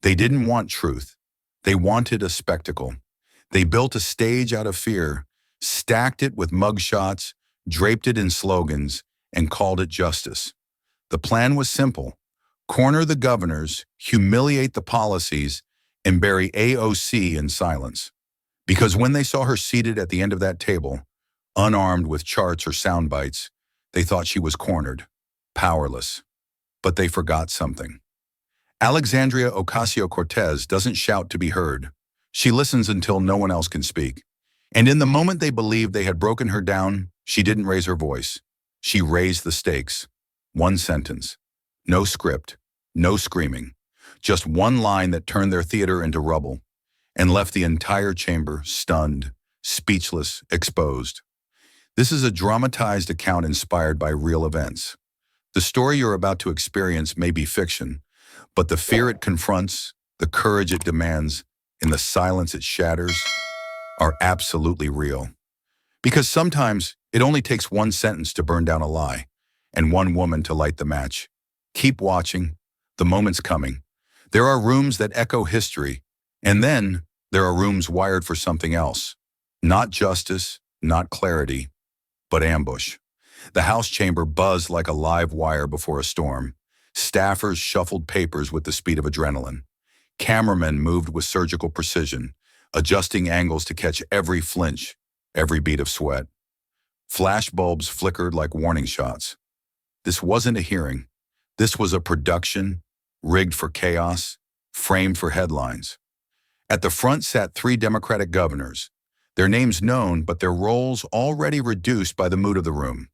They didn't want truth. They wanted a spectacle. They built a stage out of fear, stacked it with mugshots, draped it in slogans, and called it justice. The plan was simple: corner the governors, humiliate the policies, and bury AOC in silence. Because when they saw her seated at the end of that table, unarmed with charts or sound bites, they thought she was cornered, powerless. But they forgot something. Alexandria Ocasio-Cortez doesn't shout to be heard. She listens until no one else can speak. And in the moment they believed they had broken her down, she didn't raise her voice. She raised the stakes. One sentence. No script. No screaming. Just one line that turned their theater into rubble and left the entire chamber stunned, speechless, exposed. This is a dramatized account inspired by real events. The story you're about to experience may be fiction, but the fear it confronts, the courage it demands, and the silence it shatters are absolutely real. Because sometimes it only takes one sentence to burn down a lie and one woman to light the match. Keep watching. The moment's coming. There are rooms that echo history, and then there are rooms wired for something else. Not justice, not clarity, but ambush. The House chamber buzzed like a live wire before a storm. Staffers shuffled papers with the speed of adrenaline. Cameramen moved with surgical precision, adjusting angles to catch every flinch, every bead of sweat. Flashbulbs flickered like warning shots. This wasn't a hearing. This was a production, rigged for chaos, framed for headlines. At the front sat 3 Democratic governors, their names known but their roles already reduced by the mood of the room.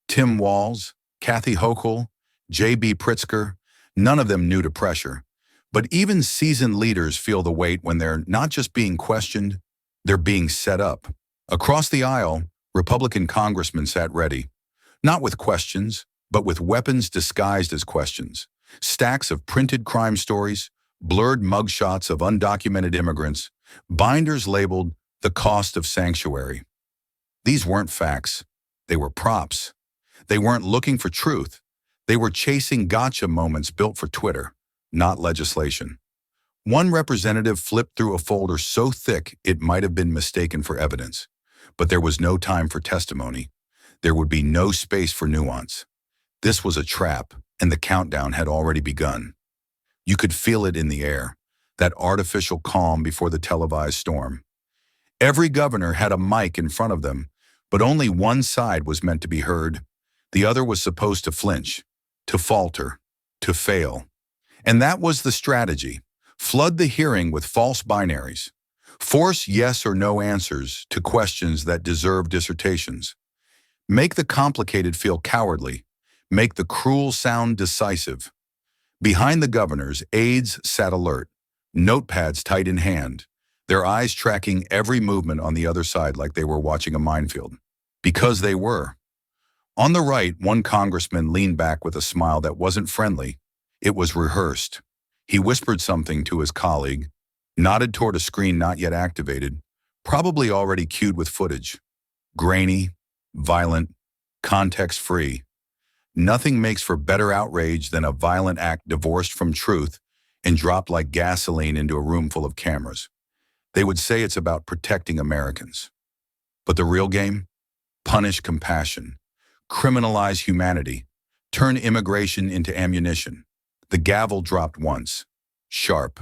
Tim Walz, Kathy Hochul, J.B. Pritzker, none of them new to pressure. But even seasoned leaders feel the weight when they're not just being questioned, they're being set up. Across the aisle, Republican congressmen sat ready, not with questions, but with weapons disguised as questions. Stacks of printed crime stories, blurred mugshots of undocumented immigrants, binders labeled "the cost of sanctuary." These weren't facts. They were props. They weren't looking for truth. They were chasing gotcha moments built for Twitter, not legislation. One representative flipped through a folder so thick it might have been mistaken for evidence. But there was no time for testimony. There would be no space for nuance. This was a trap, and the countdown had already begun. You could feel it in the air, that artificial calm before the televised storm. Every governor had a mic in front of them, but only one side was meant to be heard. The other was supposed to flinch, to falter, to fail. And that was the strategy. Flood the hearing with false binaries. Force yes or no answers to questions that deserve dissertations. Make the complicated feel cowardly. Make the cruel sound decisive. Behind the governors, aides sat alert, notepads tight in hand, their eyes tracking every movement on the other side like they were watching a minefield. Because they were. On the right, one congressman leaned back with a smile that wasn't friendly. It was rehearsed. He whispered something to his colleague, nodded toward a screen not yet activated, probably already cued with footage. Grainy, violent, context-free. Nothing makes for better outrage than a violent act divorced from truth and dropped like gasoline into a room full of cameras. They would say it's about protecting Americans. But the real game? Punish compassion. Criminalize humanity. Turn immigration into ammunition. The gavel dropped once. Sharp.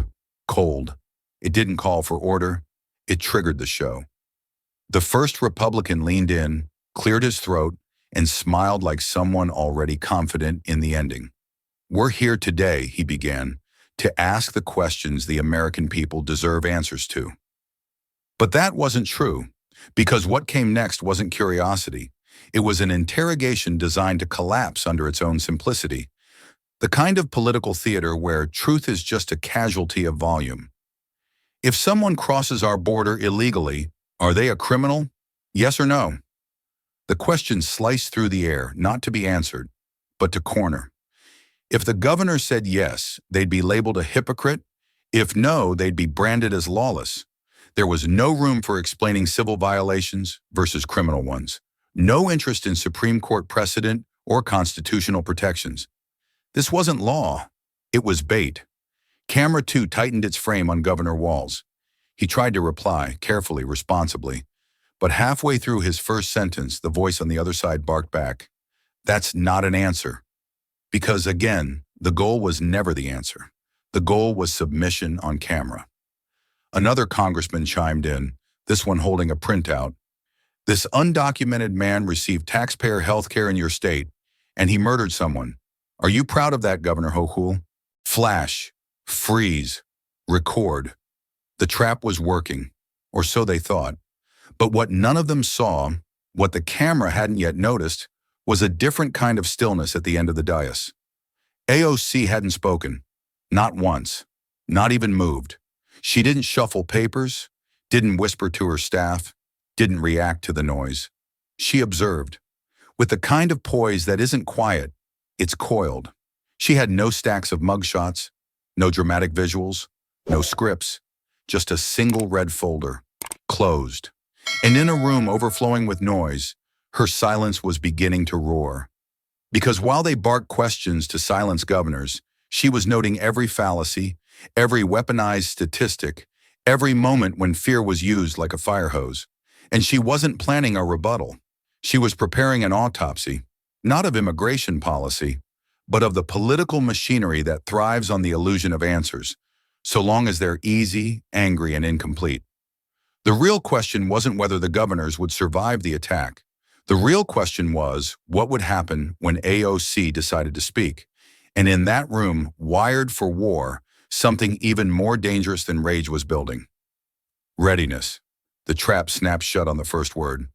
Cold. It didn't call for order. It triggered the show. The first Republican leaned in, cleared his throat, and smiled like someone already confident in the ending. "We're here today," he began, "to ask the questions the American people deserve answers to." But that wasn't true, because what came next wasn't curiosity. It was an interrogation designed to collapse under its own simplicity. The kind of political theater where truth is just a casualty of volume. If someone crosses our border illegally, are they a criminal? Yes or no? The question sliced through the air, not to be answered, but to corner. If the governor said yes, they'd be labeled a hypocrite. If no, they'd be branded as lawless. There was no room for explaining civil violations versus criminal ones. No interest in Supreme Court precedent or constitutional protections. This wasn't law. It was bait. Camera 2 tightened its frame on Governor Walz. He tried to reply, carefully, responsibly. But halfway through his first sentence, the voice on the other side barked back, "That's not an answer." Because again, the goal was never the answer. The goal was submission on camera. Another congressman chimed in, this one holding a printout. "This undocumented man received taxpayer health care in your state, and he murdered someone. Are you proud of that, Governor Hochul?" Flash, freeze, record. The trap was working, or so they thought. But what none of them saw, what the camera hadn't yet noticed, was a different kind of stillness at the end of the dais. AOC hadn't spoken, not once, not even moved. She didn't shuffle papers, didn't whisper to her staff, didn't react to the noise. She observed, with the kind of poise that isn't quiet, it's coiled. She had no stacks of mugshots, no dramatic visuals, no scripts, just a single red folder, closed. And in a room overflowing with noise, her silence was beginning to roar. Because while they barked questions to silence governors, she was noting every fallacy, every weaponized statistic, every moment when fear was used like a fire hose. And she wasn't planning a rebuttal. She was preparing an autopsy, not of immigration policy, but of the political machinery that thrives on the illusion of answers, so long as they're easy, angry, and incomplete. The real question wasn't whether the governors would survive the attack. The real question was, what would happen when AOC decided to speak? And in that room, wired for war, something even more dangerous than rage was building. Readiness. The trap snapped shut on the first word.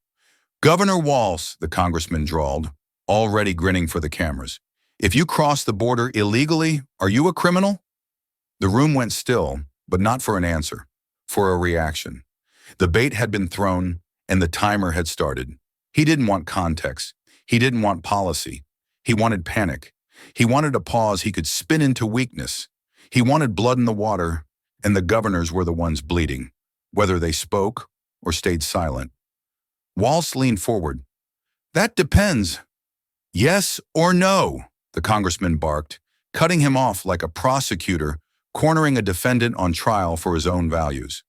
"Governor Walz," the congressman drawled, already grinning for the cameras. "If you cross the border illegally, are you a criminal?" The room went still, but not for an answer, for a reaction. The bait had been thrown, and the timer had started. He didn't want context. He didn't want policy. He wanted panic. He wanted a pause he could spin into weakness. He wanted blood in the water, and the governors were the ones bleeding, whether they spoke or stayed silent. Walz leaned forward. "That depends. Yes or no," the congressman barked, cutting him off like a prosecutor cornering a defendant on trial for his own values.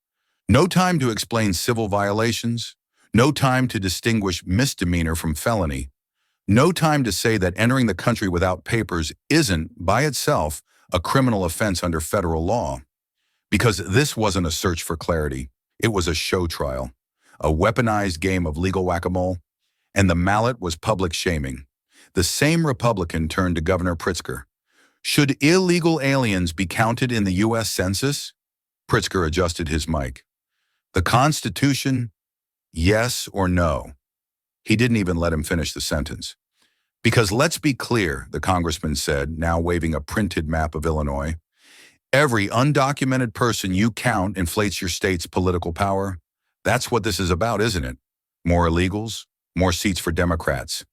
No time to explain civil violations. No time to distinguish misdemeanor from felony. No time to say that entering the country without papers isn't, by itself, a criminal offense under federal law. Because this wasn't a search for clarity. It was a show trial, a weaponized game of legal whack-a-mole, and the mallet was public shaming. The same Republican turned to Governor Pritzker. "Should illegal aliens be counted in the U.S. Census?" Pritzker adjusted his mic. "The Constitution, yes or no?" He didn't even let him finish the sentence. "Because let's be clear," the congressman said, now waving a printed map of Illinois, "every undocumented person you count inflates your state's political power. That's what this is about, isn't it? More illegals, more seats for Democrats.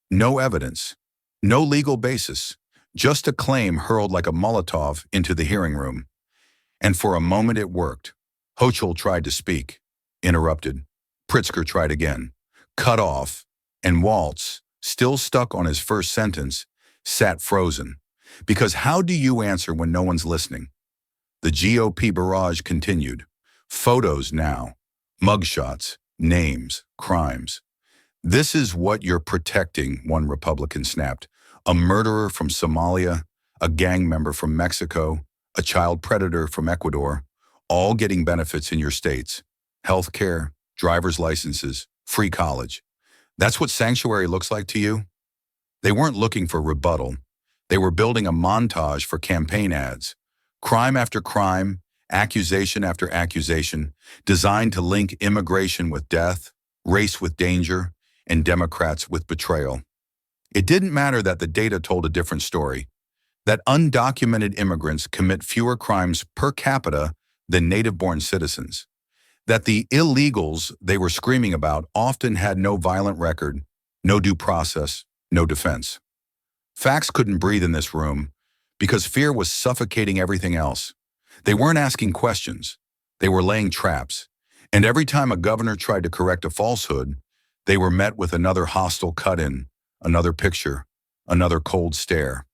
No evidence, no legal basis, just a claim hurled like a Molotov into the hearing room." And for a moment it worked. Hochul tried to speak, interrupted. Pritzker tried again, cut off, and Walz, still stuck on his first sentence, sat frozen. Because how do you answer when no one's listening? The GOP barrage continued. Photos now, mugshots, names, crimes. "This is what you're protecting," one Republican snapped. "A murderer from Somalia, a gang member from Mexico, a child predator from Ecuador, all getting benefits in your states. Health care, driver's licenses, free college. That's what sanctuary looks like to you?" They weren't looking for rebuttal. They were building a montage for campaign ads. Crime after crime, accusation after accusation, designed to link immigration with death, race with danger, and Democrats with betrayal. It didn't matter that the data told a different story, that undocumented immigrants commit fewer crimes per capita than native-born citizens, that the illegals they were screaming about often had no violent record, no due process, no defense. Facts couldn't breathe in this room because fear was suffocating everything else. They weren't asking questions. They were laying traps. And every time a governor tried to correct a falsehood, they were met with another hostile cut-in, another picture, another cold stare.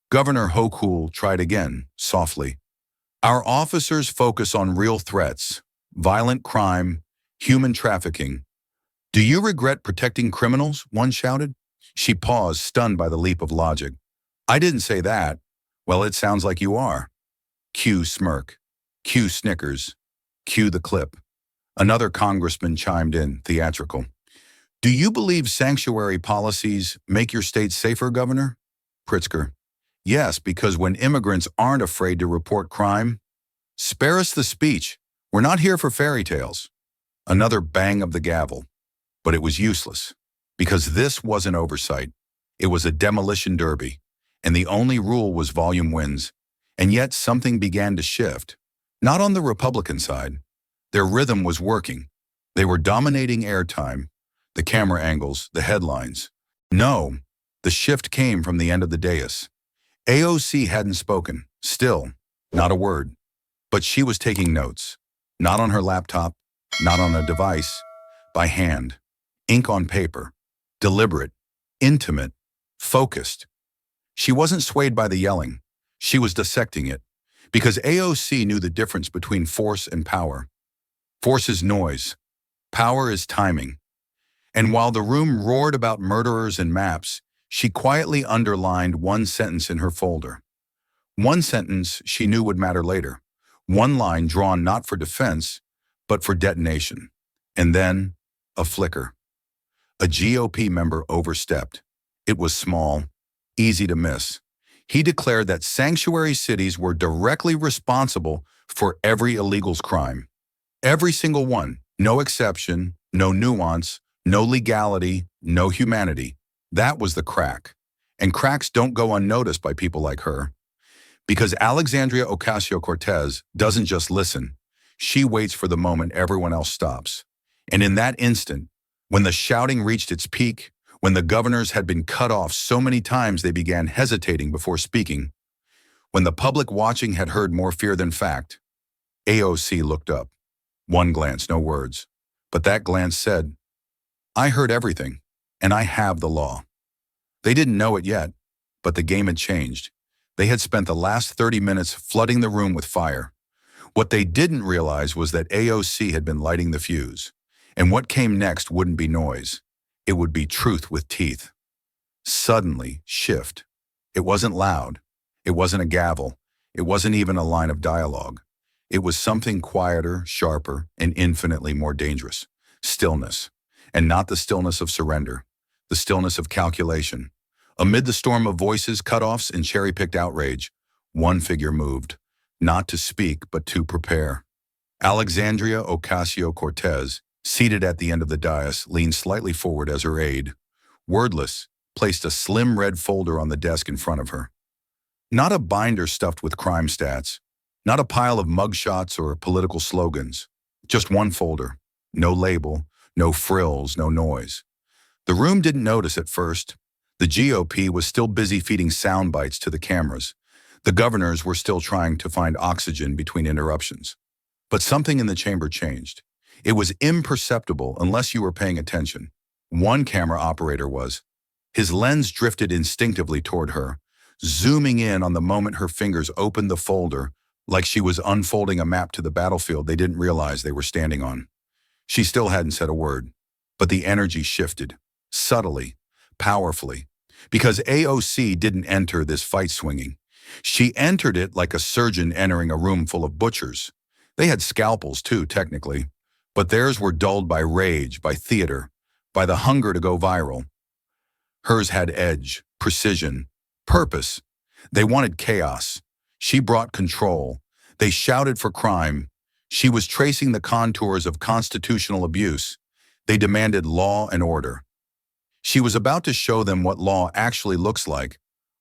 Governor Hochul tried again, softly. Our officers focus on real threats, violent crime, human trafficking. Do you regret protecting criminals? One shouted. She paused, stunned by the leap of logic. I didn't say that. Well, it sounds like you are. Cue smirk. Cue snickers. Cue the clip. Another congressman chimed in, theatrical. Do you believe sanctuary policies make your state safer, Governor? Pritzker. Yes, because when immigrants aren't afraid to report crime, spare us the speech. We're not here for fairy tales. Another bang of the gavel. But it was useless, because this wasn't oversight. It was a demolition derby, and the only rule was volume wins. And yet something began to shift. Not on the Republican side. Their rhythm was working. They were dominating airtime, the camera angles, the headlines. No, the shift came from the end of the dais. AOC hadn't spoken, still, not a word. But she was taking notes. Not on her laptop, not on a device, by hand. Ink on paper. Deliberate, intimate, focused. She wasn't swayed by the yelling. She was dissecting it. Because AOC knew the difference between force and power. Force is noise. Power is timing. And while the room roared about murderers and maps, she quietly underlined one sentence in her folder. One sentence she knew would matter later. One line drawn not for defense, but for detonation. And then, a flicker. A GOP member overstepped. It was small, easy to miss. He declared that sanctuary cities were directly responsible for every illegal's crime. Every single one, no exception, no nuance, no legality, no humanity. That was the crack. And cracks don't go unnoticed by people like her. Because Alexandria Ocasio-Cortez doesn't just listen. She waits for the moment everyone else stops. And in that instant, when the shouting reached its peak, when the governors had been cut off so many times they began hesitating before speaking, when the public watching had heard more fear than fact, AOC looked up. One glance, no words. But that glance said, I heard everything, and I have the law. They didn't know it yet, but the game had changed. They had spent the last 30 minutes flooding the room with fire. What they didn't realize was that AOC had been lighting the fuse. And what came next wouldn't be noise. It would be truth with teeth. Suddenly, shift. It wasn't loud. It wasn't a gavel. It wasn't even a line of dialogue. It was something quieter, sharper, and infinitely more dangerous. Stillness. And not the stillness of surrender. The stillness of calculation. Amid the storm of voices, cutoffs, and cherry-picked outrage, one figure moved. Not to speak, but to prepare. Alexandria Ocasio-Cortez, seated at the end of the dais, leaned slightly forward as her aide, wordless, placed a slim red folder on the desk in front of her. Not a binder stuffed with crime stats, not a pile of mugshots or political slogans, just one folder, no label, no frills, no noise. The room didn't notice at first. The GOP was still busy feeding sound bites to the cameras. The governors were still trying to find oxygen between interruptions. But something in the chamber changed. It was imperceptible unless you were paying attention. One camera operator was. His lens drifted instinctively toward her, zooming in on the moment her fingers opened the folder, like she was unfolding a map to the battlefield they didn't realize they were standing on. She still hadn't said a word, but the energy shifted, subtly, powerfully, because AOC didn't enter this fight swinging. She entered it like a surgeon entering a room full of butchers. They had scalpels too, technically, but theirs were dulled by rage, by theater, by the hunger to go viral. Hers had edge, precision, purpose. They wanted chaos. She brought control. They shouted for crime. She was tracing the contours of constitutional abuse. They demanded law and order. She was about to show them what law actually looks like,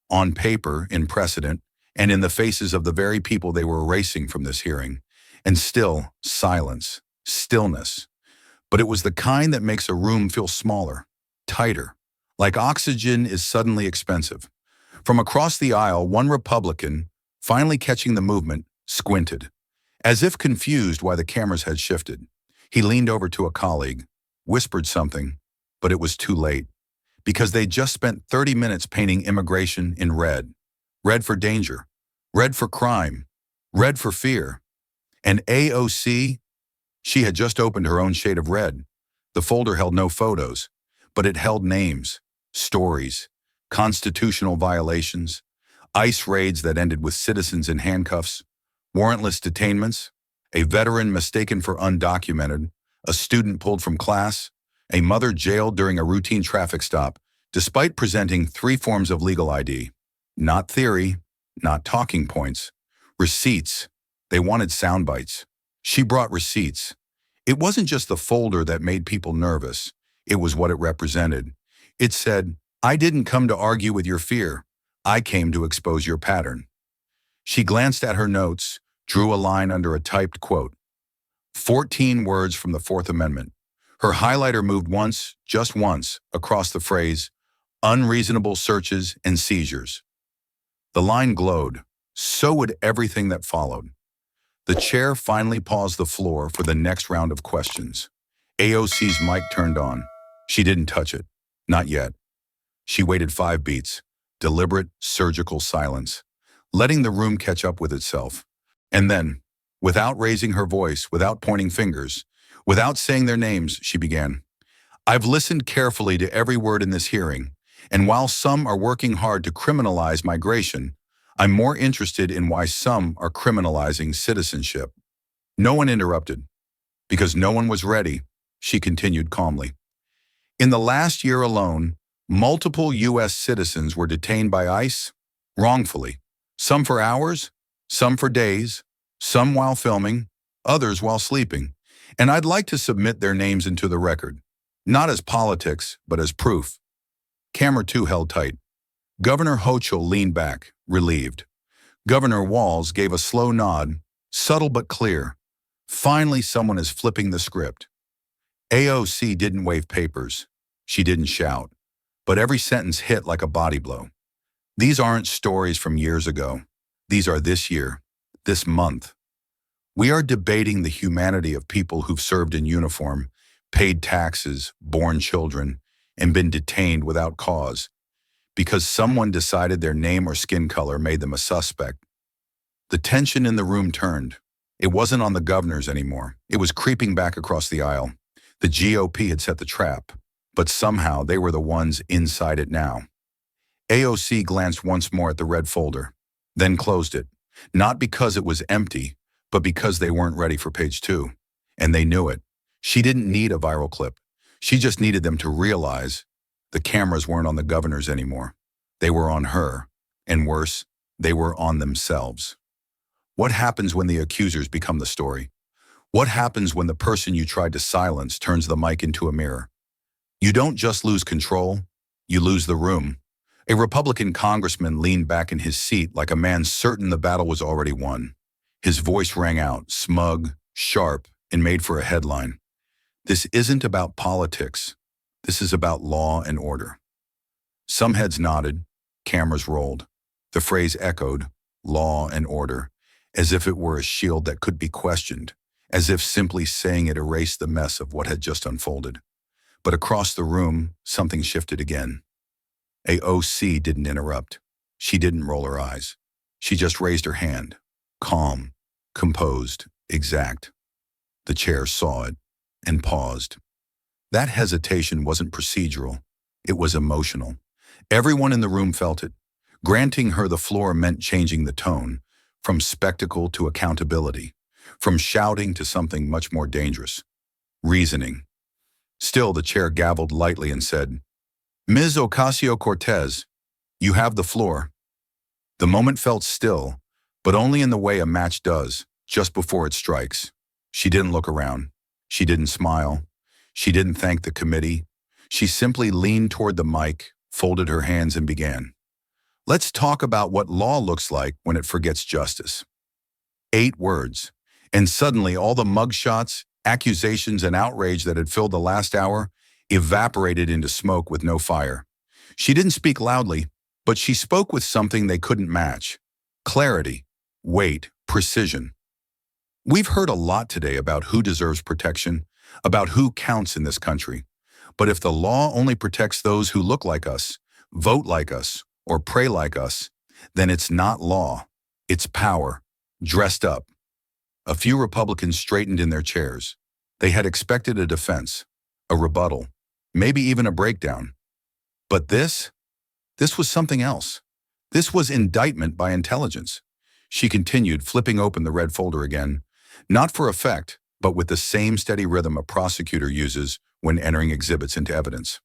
on paper, in precedent, and in the faces of the very people they were erasing from this hearing. And still, silence, stillness. But it was the kind that makes a room feel smaller, tighter, like oxygen is suddenly expensive. From across the aisle, one Republican, finally catching the movement, squinted, as if confused why the cameras had shifted. He leaned over to a colleague, whispered something, but it was too late, because they'd just spent 30 minutes painting immigration in red. Red for danger, red for crime, Red for fear. And AOC, she had just opened her own shade of red. The folder held no photos, but it held names, stories, constitutional violations, ICE raids that ended with citizens in handcuffs, warrantless detainments, a veteran mistaken for undocumented, a student pulled from class, a mother jailed during a routine traffic stop, despite presenting 3 forms of legal ID. Not theory, not talking points. Receipts. They wanted sound bites. She brought receipts. It wasn't just the folder that made people nervous. It was what it represented. It said, "I didn't come to argue with your fear. I came to expose your pattern." She glanced at her notes, drew a line under a typed quote. 14 words from the Fourth Amendment. Her highlighter moved once, just once, across the phrase, "unreasonable searches and seizures." The line glowed. So would everything that followed. The chair finally paused the floor for the next round of questions. AOC's mic turned on. She didn't touch it. Not yet. She waited 5 beats. Deliberate, surgical silence, letting the room catch up with itself. And then, without raising her voice, without pointing fingers, without saying their names, she began. "I've listened carefully to every word in this hearing, and while some are working hard to criminalize migration, I'm more interested in why some are criminalizing citizenship." No one interrupted. Because no one was ready, she continued calmly. In the last year alone, multiple U.S. citizens were detained by ICE wrongfully. Some for hours, some for days, some while filming, others while sleeping. And I'd like to submit their names into the record, not as politics, but as proof. Camera 2 held tight. Governor Hochul leaned back, relieved. Governor Walz gave a slow nod, subtle but clear. Finally, someone is flipping the script. AOC didn't wave papers. She didn't shout. But every sentence hit like a body blow. These aren't stories from years ago. These are this year, this month. We are debating the humanity of people who've served in uniform, paid taxes, borne children, and been detained without cause, because someone decided their name or skin color made them a suspect. The tension in the room turned. It wasn't on the governors anymore. It was creeping back across the aisle. The GOP had set the trap, but somehow they were the ones inside it now. AOC glanced once more at the red folder, then closed it, not because it was empty, but because they weren't ready for page 2. And they knew it. She didn't need a viral clip. She just needed them to realize the cameras weren't on the governors anymore. They were on her, and worse, they were on themselves. What happens when the accusers become the story? What happens when the person you tried to silence turns the mic into a mirror? You don't just lose control, you lose the room. A Republican congressman leaned back in his seat like a man certain the battle was already won. His voice rang out, smug, sharp, and made for a headline. This isn't about politics. This is about law and order. Some heads nodded, cameras rolled. The phrase echoed, law and order, as if it were a shield that could be questioned, as if simply saying it erased the mess of what had just unfolded. But across the room, something shifted again. AOC didn't interrupt. She didn't roll her eyes. She just raised her hand, calm, composed, exact. The chair saw it and paused. That hesitation wasn't procedural. It was emotional. Everyone in the room felt it. Granting her the floor meant changing the tone, from spectacle to accountability, from shouting to something much more dangerous. Reasoning. Still, the chair gavelled lightly and said, "Ms. Ocasio-Cortez, you have the floor." The moment felt still, but only in the way a match does, just before it strikes. She didn't look around. She didn't smile. She didn't thank the committee. She simply leaned toward the mic, folded her hands, and began. Let's talk about what law looks like when it forgets justice. 8 words, and suddenly all the mugshots, accusations, and outrage that had filled the last hour evaporated into smoke with no fire. She didn't speak loudly, but she spoke with something they couldn't match. Clarity, weight, precision. We've heard a lot today about who deserves protection, about who counts in this country. But if the law only protects those who look like us, vote like us, or pray like us, then it's not law, it's power. dressed up. A few Republicans straightened in their chairs. They had expected a defense, a rebuttal, maybe even a breakdown. But this was something else. This was indictment by intelligence. She continued, flipping open the red folder again, not for effect, but with the same steady rhythm a prosecutor uses when entering exhibits into evidence.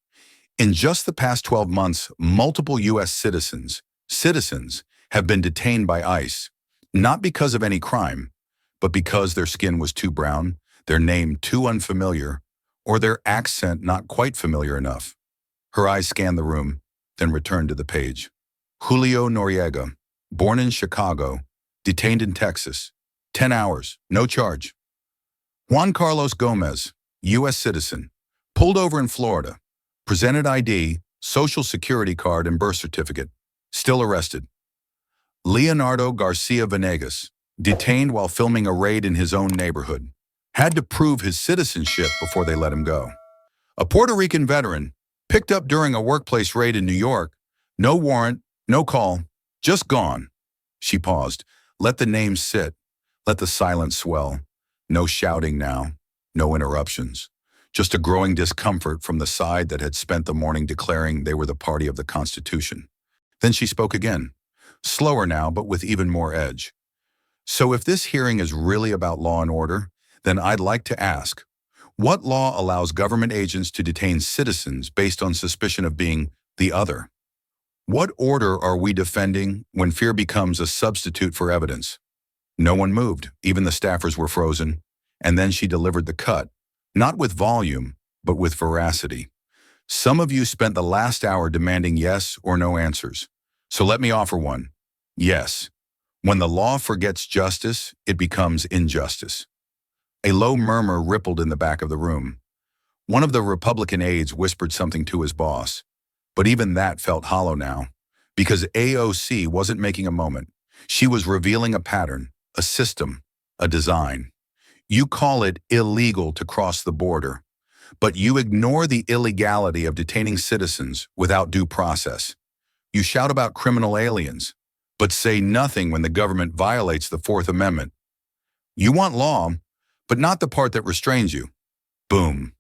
In just the past 12 months, multiple U.S. citizens have been detained by ICE, not because of any crime, but because their skin was too brown, their name too unfamiliar, or their accent not quite familiar enough. Her eyes scanned the room, then returned to the page. Julio Noriega, born in Chicago, detained in Texas, 10 hours, no charge. Juan Carlos Gomez, U.S. citizen, pulled over in Florida, presented ID, social security card, and birth certificate, still arrested. Leonardo Garcia Venegas, detained while filming a raid in his own neighborhood, had to prove his citizenship before they let him go. A Puerto Rican veteran, picked up during a workplace raid in New York, no warrant, no call, just gone. She paused. Let the name sit. Let the silence swell. No shouting now. No interruptions. Just a growing discomfort from the side that had spent the morning declaring they were the party of the Constitution. Then she spoke again, slower now, but with even more edge. So if this hearing is really about law and order, then I'd like to ask, what law allows government agents to detain citizens based on suspicion of being the other? What order are we defending when fear becomes a substitute for evidence? No one moved, even the staffers were frozen, and then she delivered the cut, not with volume, but with veracity. Some of you spent the last hour demanding yes or no answers. So let me offer one. Yes. When the law forgets justice, it becomes injustice. A low murmur rippled in the back of the room. One of the Republican aides whispered something to his boss, but even that felt hollow now, because AOC wasn't making a moment. She was revealing a pattern, a system, a design. You call it illegal to cross the border, but you ignore the illegality of detaining citizens without due process. You shout about criminal aliens, but say nothing when the government violates the Fourth Amendment. You want law, but not the part that restrains you. Boom.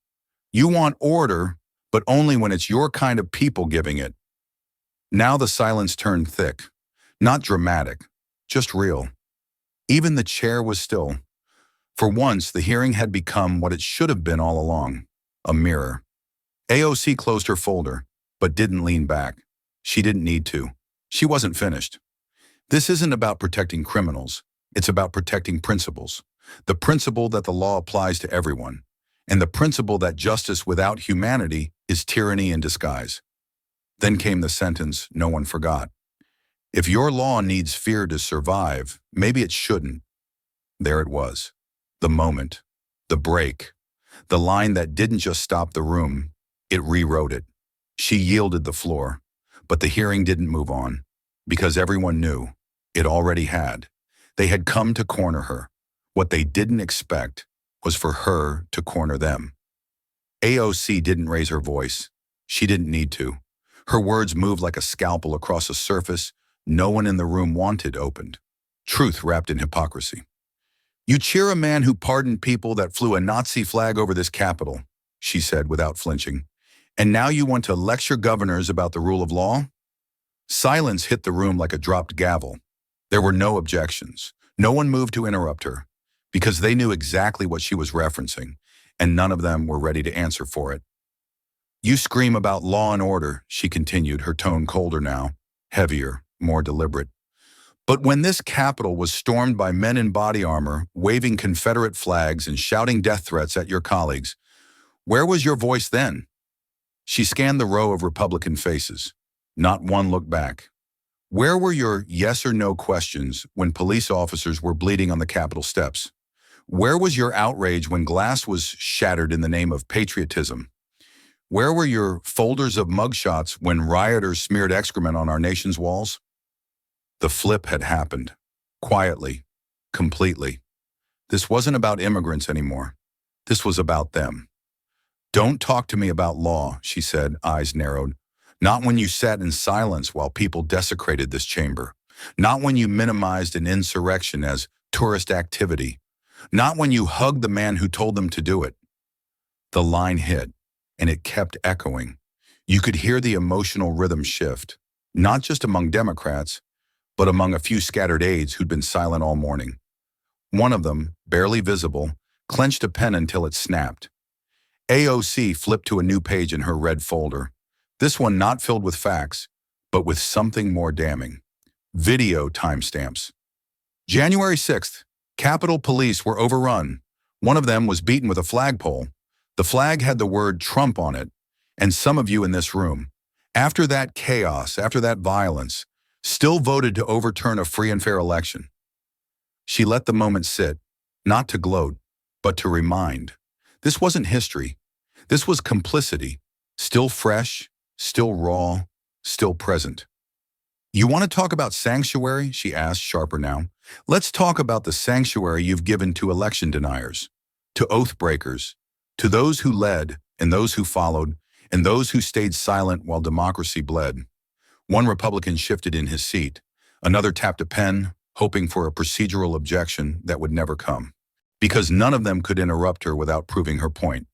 You want order, but only when it's your kind of people giving it. Now the silence turned thick, not dramatic, just real. Even the chair was still. For once, the hearing had become what it should have been all along, a mirror. AOC closed her folder, but didn't lean back. She didn't need to. She wasn't finished. This isn't about protecting criminals. It's about protecting principles. The principle that the law applies to everyone, and the principle that justice without humanity is tyranny in disguise. Then came the sentence no one forgot. If your law needs fear to survive, maybe it shouldn't. There it was. The moment. The break. The line that didn't just stop the room, it rewrote it. She yielded the floor, but the hearing didn't move on, because everyone knew it already had. They had come to corner her. What they didn't expect was for her to corner them. AOC didn't raise her voice. She didn't need to. Her words moved like a scalpel across a surface no one in the room wanted opened. Truth wrapped in hypocrisy. You cheer a man who pardoned people that flew a Nazi flag over this Capitol, she said without flinching. And now you want to lecture governors about the rule of law? Silence hit the room like a dropped gavel. There were no objections. No one moved to interrupt her, because they knew exactly what she was referencing, and none of them were ready to answer for it. You scream about law and order, she continued, her tone colder now, heavier, more deliberate. But when this Capitol was stormed by men in body armor, waving Confederate flags and shouting death threats at your colleagues, where was your voice then? She scanned the row of Republican faces. Not one looked back. Where were your yes or no questions when police officers were bleeding on the Capitol steps? Where was your outrage when glass was shattered in the name of patriotism? Where were your folders of mugshots when rioters smeared excrement on our nation's walls? The flip had happened. Quietly. Completely. This wasn't about immigrants anymore. This was about them. Don't talk to me about law, she said, eyes narrowed. Not when you sat in silence while people desecrated this chamber. Not when you minimized an insurrection as tourist activity. Not when you hug the man who told them to do it. The line hit, and it kept echoing. You could hear the emotional rhythm shift, not just among Democrats, but among a few scattered aides who'd been silent all morning. One of them, barely visible, clenched a pen until it snapped. AOC flipped to a new page in her red folder, this one not filled with facts, but with something more damning. Video timestamps. January 6th, Capitol Police were overrun. One of them was beaten with a flagpole. The flag had the word Trump on it, and some of you in this room, after that chaos, after that violence, still voted to overturn a free and fair election. She let the moment sit, not to gloat, but to remind. This wasn't history. This was complicity, still fresh, still raw, still present. You want to talk about sanctuary? She asked, sharper now. Let's talk about the sanctuary you've given to election deniers, to oath breakers, to those who led and those who followed, and those who stayed silent while democracy bled. One Republican shifted in his seat. Another tapped a pen, hoping for a procedural objection that would never come, because none of them could interrupt her without proving her point.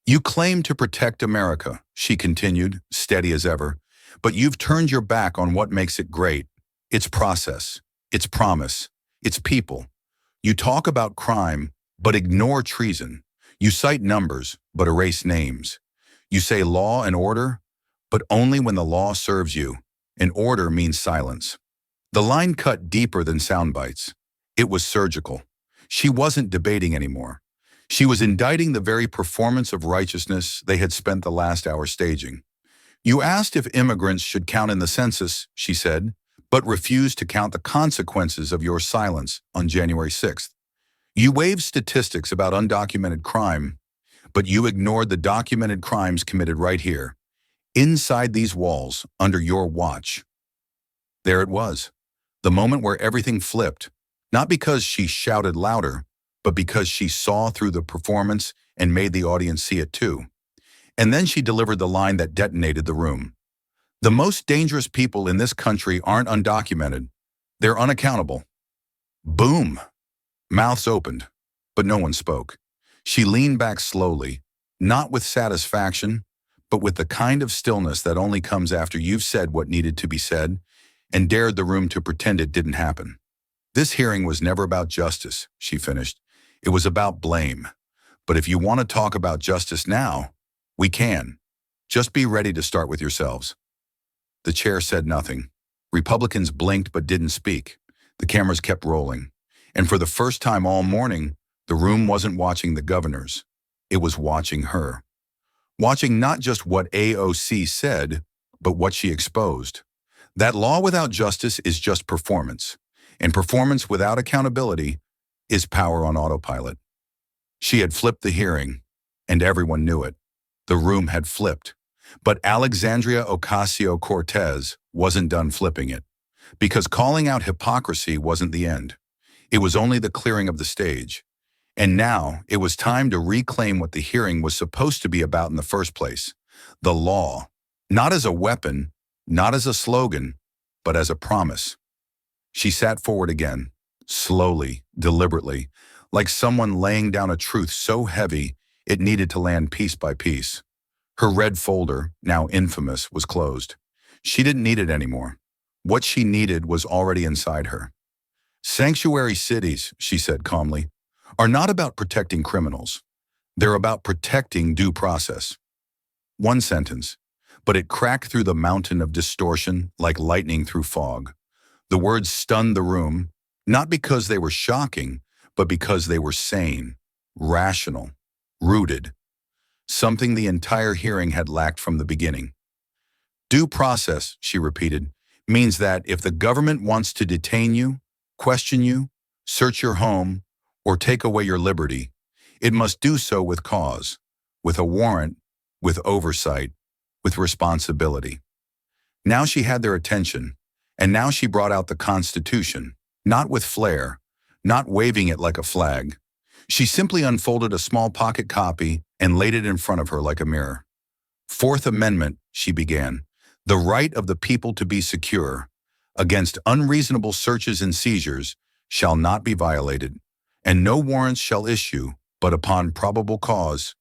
You claim to protect America, she continued, steady as ever, but you've turned your back on what makes it great. Its process, its promise, its people. You talk about crime, but ignore treason. You cite numbers, but erase names. You say law and order, but only when the law serves you, and order means silence. The line cut deeper than sound bites. It was surgical. She wasn't debating anymore. She was indicting the very performance of righteousness they had spent the last hour staging. You asked if immigrants should count in the census, she said, but refused to count the consequences of your silence on January 6th. You waved statistics about undocumented crime, but you ignored the documented crimes committed right here, inside these walls, under your watch. There it was, the moment where everything flipped, not because she shouted louder, but because she saw through the performance and made the audience see it too. And then she delivered the line that detonated the room. The most dangerous people in this country aren't undocumented. They're unaccountable. Boom! Mouths opened, but no one spoke. She leaned back slowly, not with satisfaction, but with the kind of stillness that only comes after you've said what needed to be said and dared the room to pretend it didn't happen. This hearing was never about justice, she finished. It was about blame. But if you want to talk about justice now, we can. Just be ready to start with yourselves. The chair said nothing. Republicans blinked but didn't speak. The cameras kept rolling. And for the first time all morning, the room wasn't watching the governors. It was watching her. Watching not just what AOC said, but what she exposed. That law without justice is just performance. And performance without accountability is power on autopilot. She had flipped the hearing, and everyone knew it. The room had flipped. But Alexandria Ocasio-Cortez wasn't done flipping it, because calling out hypocrisy wasn't the end. It was only the clearing of the stage. And now it was time to reclaim what the hearing was supposed to be about in the first place. The law, not as a weapon, not as a slogan, but as a promise. She sat forward again, slowly, deliberately, like someone laying down a truth so heavy it needed to land piece by piece. Her red folder, now infamous, was closed. She didn't need it anymore. What she needed was already inside her. Sanctuary cities, she said calmly, are not about protecting criminals. They're about protecting due process. One sentence, but it cracked through the mountain of distortion like lightning through fog. The words stunned the room, not because they were shocking, but because they were sane, rational, rooted. Something the entire hearing had lacked from the beginning. Due process, she repeated, means that if the government wants to detain you, question you, search your home, or take away your liberty, it must do so with cause, with a warrant, with oversight, with responsibility. Now she had their attention, and now she brought out the Constitution, not with flair, not waving it like a flag. She simply unfolded a small pocket copy and laid it in front of her like a mirror. Fourth Amendment, she began, the right of the people to be secure against unreasonable searches and seizures shall not be violated, and no warrants shall issue, but upon probable cause.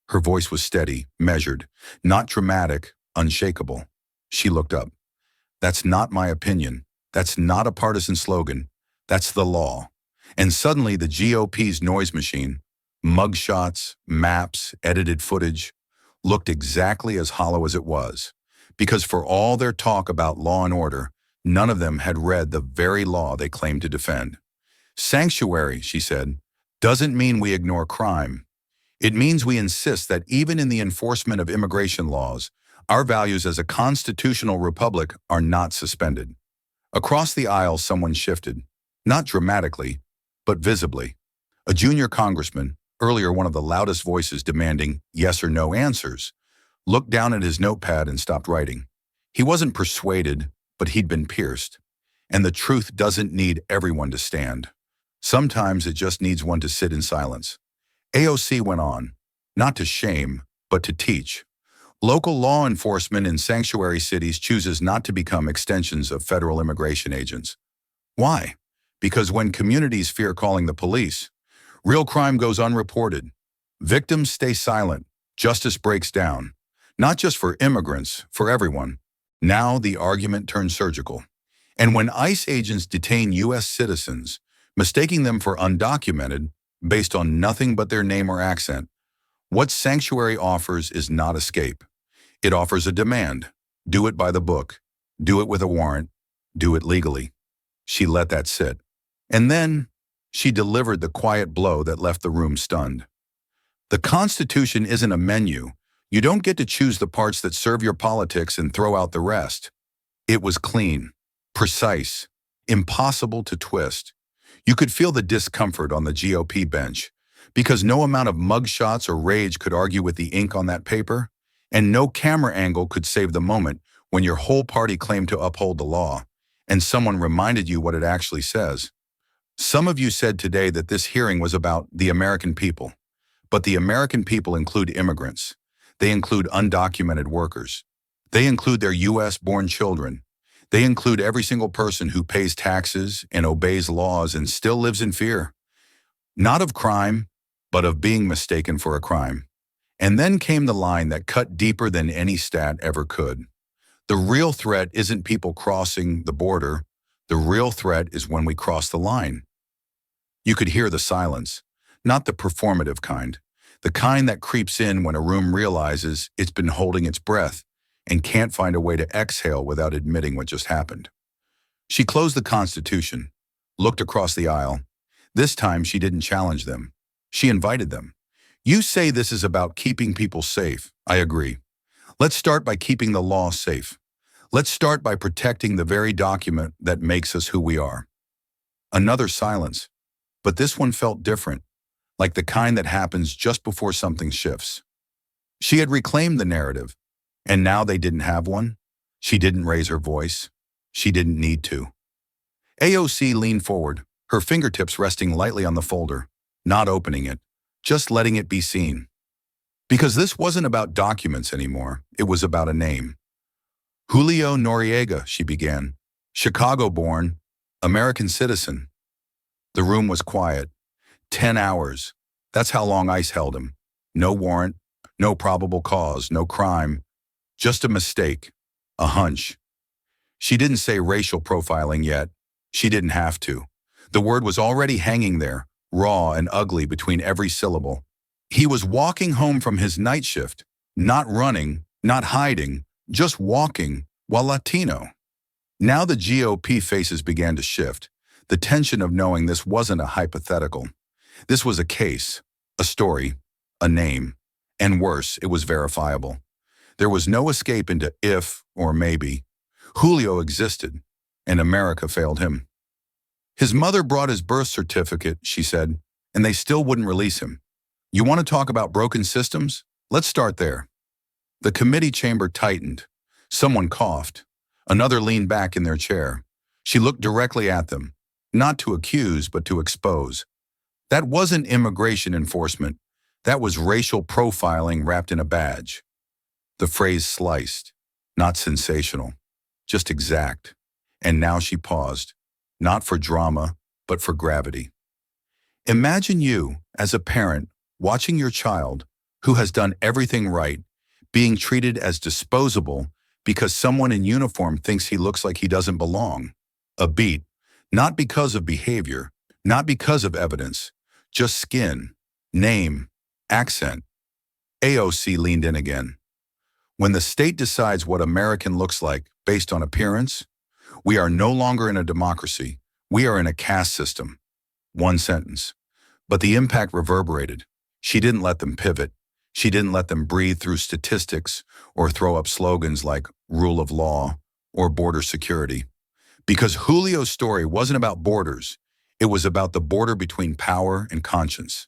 Her voice was steady, measured, not dramatic, unshakable. She looked up. That's not my opinion. That's not a partisan slogan. That's the law. And suddenly the GOP's noise machine, mugshots, maps, edited footage, looked exactly as hollow as it was. Because for all their talk about law and order, none of them had read the very law they claimed to defend. Sanctuary, she said, doesn't mean we ignore crime. It means we insist that even in the enforcement of immigration laws, our values as a constitutional republic are not suspended. Across the aisle, someone shifted, not dramatically, but visibly. A junior congressman, earlier one of the loudest voices demanding yes or no answers, looked down at his notepad and stopped writing. He wasn't persuaded, but he'd been pierced. And the truth doesn't need everyone to stand. Sometimes it just needs one to sit in silence. AOC went on, not to shame, but to teach. Local law enforcement in sanctuary cities chooses not to become extensions of federal immigration agents. Why? Because when communities fear calling the police, real crime goes unreported. Victims stay silent. Justice breaks down. Not just for immigrants, for everyone. Now the argument turns surgical. And when ICE agents detain U.S. citizens, mistaking them for undocumented, based on nothing but their name or accent, what sanctuary offers is not escape. It offers a demand. Do it by the book. Do it with a warrant. Do it legally. She let that sit. And then she delivered the quiet blow that left the room stunned. The Constitution isn't a menu. You don't get to choose the parts that serve your politics and throw out the rest. It was clean, precise, impossible to twist. You could feel the discomfort on the GOP bench, because no amount of mugshots or rage could argue with the ink on that paper, and no camera angle could save the moment when your whole party claimed to uphold the law, and someone reminded you what it actually says. Some of you said today that this hearing was about the American people, but the American people include immigrants. They include undocumented workers. They include their U.S.-born children. They include every single person who pays taxes and obeys laws and still lives in fear. Not of crime, but of being mistaken for a crime. And then came the line that cut deeper than any stat ever could. The real threat isn't people crossing the border. The real threat is when we cross the line. You could hear the silence, not the performative kind, the kind that creeps in when a room realizes it's been holding its breath and can't find a way to exhale without admitting what just happened. She closed the Constitution, looked across the aisle. This time she didn't challenge them. She invited them. You say this is about keeping people safe. I agree. Let's start by keeping the law safe. Let's start by protecting the very document that makes us who we are. Another silence, but this one felt different, like the kind that happens just before something shifts. She had reclaimed the narrative, and now they didn't have one. She didn't raise her voice. She didn't need to. AOC leaned forward, her fingertips resting lightly on the folder, not opening it, just letting it be seen. Because this wasn't about documents anymore, it was about a name. Julio Noriega, she began. Chicago-born, American citizen. The room was quiet. 10 hours. That's how long ICE held him. No warrant, no probable cause, no crime. Just a mistake, a hunch. She didn't say racial profiling yet. She didn't have to. The word was already hanging there, raw and ugly between every syllable. He was walking home from his night shift, not running, not hiding, just walking, while Latino. Now the GOP faces began to shift, the tension of knowing this wasn't a hypothetical. This was a case, a story, a name, and worse, it was verifiable. There was no escape into if or maybe. Julio existed, and America failed him. His mother brought his birth certificate, she said, and they still wouldn't release him. You want to talk about broken systems? Let's start there. The committee chamber tightened. Someone coughed. Another leaned back in their chair. She looked directly at them, not to accuse, but to expose. That wasn't immigration enforcement. That was racial profiling wrapped in a badge. The phrase sliced, not sensational, just exact. And now she paused, not for drama, but for gravity. Imagine you, as a parent, watching your child, who has done everything right, being treated as disposable because someone in uniform thinks he looks like he doesn't belong. A beat, not because of behavior, not because of evidence, just skin, name, accent. AOC leaned in again. When the state decides what American looks like based on appearance, we are no longer in a democracy. We are in a caste system. One sentence. But the impact reverberated. She didn't let them pivot. She didn't let them breathe through statistics or throw up slogans like rule of law or border security. Because Julio's story wasn't about borders. It was about the border between power and conscience.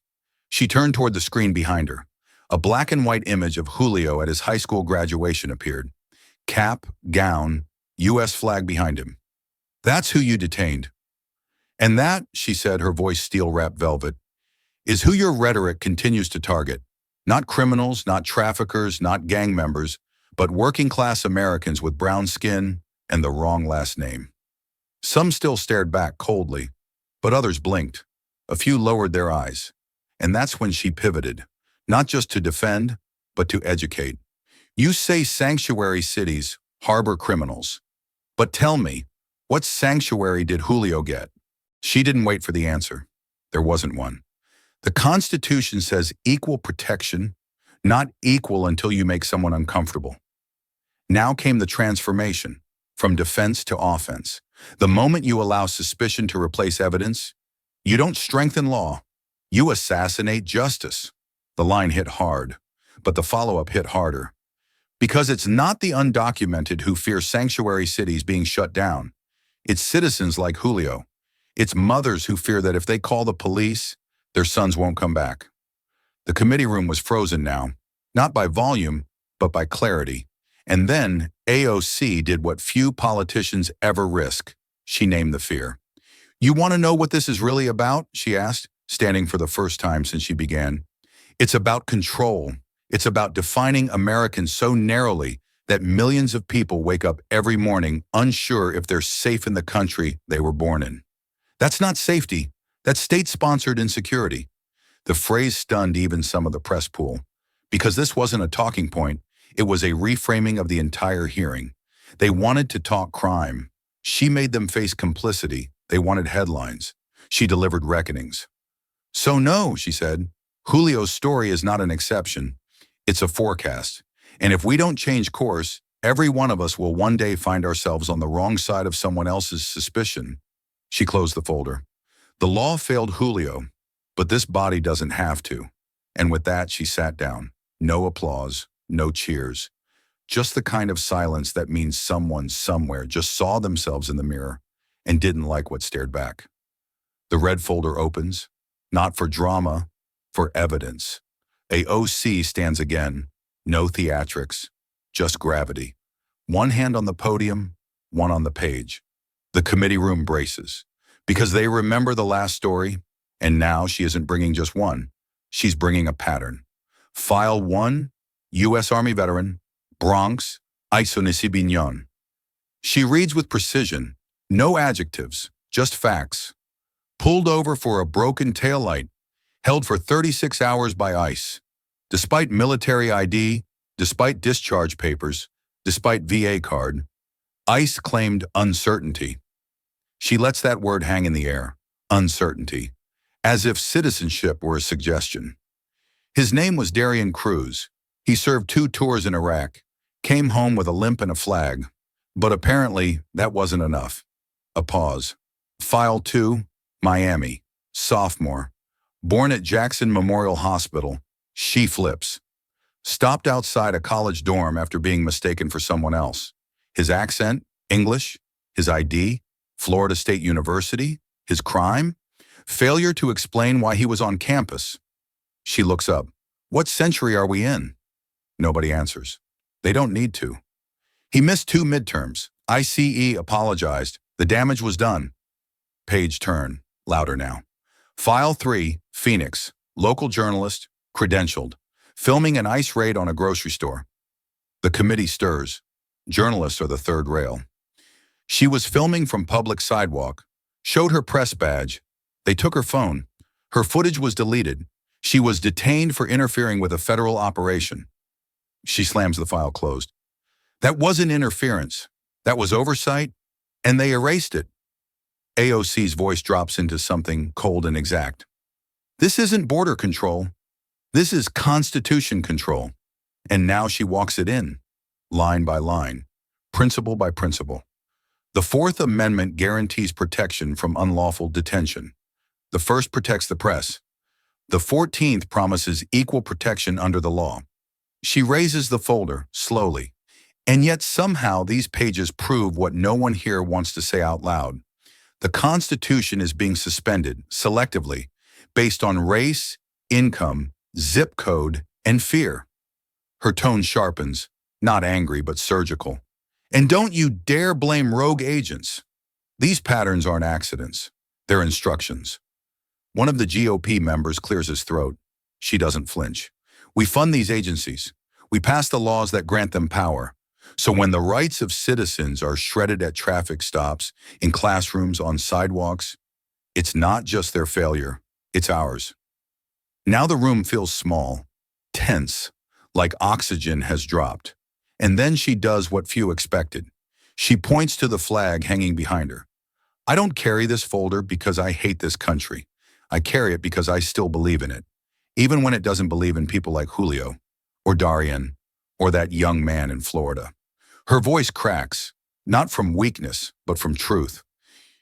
She turned toward the screen behind her. A black and white image of Julio at his high school graduation appeared. Cap, gown, U.S. flag behind him. That's who you detained. And that, she said, her voice steel-wrapped velvet, is who your rhetoric continues to target. Not criminals, not traffickers, not gang members, but working-class Americans with brown skin and the wrong last name. Some still stared back coldly, but others blinked. A few lowered their eyes. And that's when she pivoted, not just to defend, but to educate. You say sanctuary cities harbor criminals. But tell me, what sanctuary did Julio get? She didn't wait for the answer. There wasn't one. The Constitution says equal protection, not equal until you make someone uncomfortable. Now came the transformation, from defense to offense. The moment you allow suspicion to replace evidence, you don't strengthen law, you assassinate justice. The line hit hard, but the follow-up hit harder. Because it's not the undocumented who fear sanctuary cities being shut down. It's citizens like Julio. It's mothers who fear that if they call the police, their sons won't come back. The committee room was frozen now, not by volume, but by clarity. And then AOC did what few politicians ever risk. She named the fear. You want to know what this is really about? She asked, standing for the first time since she began. It's about control. It's about defining Americans so narrowly that millions of people wake up every morning unsure if they're safe in the country they were born in. That's not safety. That's state-sponsored insecurity. The phrase stunned even some of the press pool. Because this wasn't a talking point, it was a reframing of the entire hearing. They wanted to talk crime. She made them face complicity. They wanted headlines. She delivered reckonings. So no, she said, Julio's story is not an exception. It's a forecast. And if we don't change course, every one of us will one day find ourselves on the wrong side of someone else's suspicion. She closed the folder. The law failed Julio, but this body doesn't have to. And with that, she sat down. No applause, no cheers. Just the kind of silence that means someone somewhere just saw themselves in the mirror and didn't like what stared back. The red folder opens, not for drama, for evidence. AOC stands again. No theatrics, just gravity. One hand on the podium, one on the page. The committee room braces. Because they remember the last story, and now she isn't bringing just one. She's bringing a pattern. File 1, U.S. Army veteran, Bronx, Aisonisi. She reads with precision, no adjectives, just facts. Pulled over for a broken taillight, held for 36 hours by ICE. Despite military ID, despite discharge papers, despite VA card, ICE claimed uncertainty. She lets that word hang in the air, uncertainty, as if citizenship were a suggestion. His name was Darian Cruz. He served 2 tours in Iraq, came home with a limp and a flag. But apparently, that wasn't enough. A pause. File 2, Miami, sophomore. Born at Jackson Memorial Hospital, she flips. Stopped outside a college dorm after being mistaken for someone else. His accent, English. His ID, Florida State University. His crime, failure to explain why he was on campus. She looks up. What century are we in? Nobody answers. They don't need to. He missed 2 midterms. ICE apologized. The damage was done. Page turn, louder now. File 3, Phoenix, local journalist, credentialed, filming an ICE raid on a grocery store. The committee stirs. Journalists are the third rail. She was filming from public sidewalk, showed her press badge, They took her phone. Her footage was deleted. She was detained for interfering with a federal operation. She slams the file closed. That wasn't interference. That was oversight, and they erased it. AOC's voice drops into something cold and exact. This isn't border control. This is Constitution control. And now she walks it in, line by line, principle by principle. The Fourth Amendment guarantees protection from unlawful detention. The first protects the press. The 14th promises equal protection under the law. She raises the folder, slowly. And yet somehow these pages prove what no one here wants to say out loud. The Constitution is being suspended, selectively, based on race, income, zip code, and fear. Her tone sharpens, not angry but surgical. And don't you dare blame rogue agents. These patterns aren't accidents. They're instructions. One of the GOP members clears his throat. She doesn't flinch. We fund these agencies. We pass the laws that grant them power. So when the rights of citizens are shredded at traffic stops, in classrooms, on sidewalks, it's not just their failure, it's ours. Now the room feels small, tense, like oxygen has dropped. And then she does what few expected. She points to the flag hanging behind her. I don't carry this folder because I hate this country. I carry it because I still believe in it, even when it doesn't believe in people like Julio, or Darian, or that young man in Florida. Her voice cracks, not from weakness, but from truth.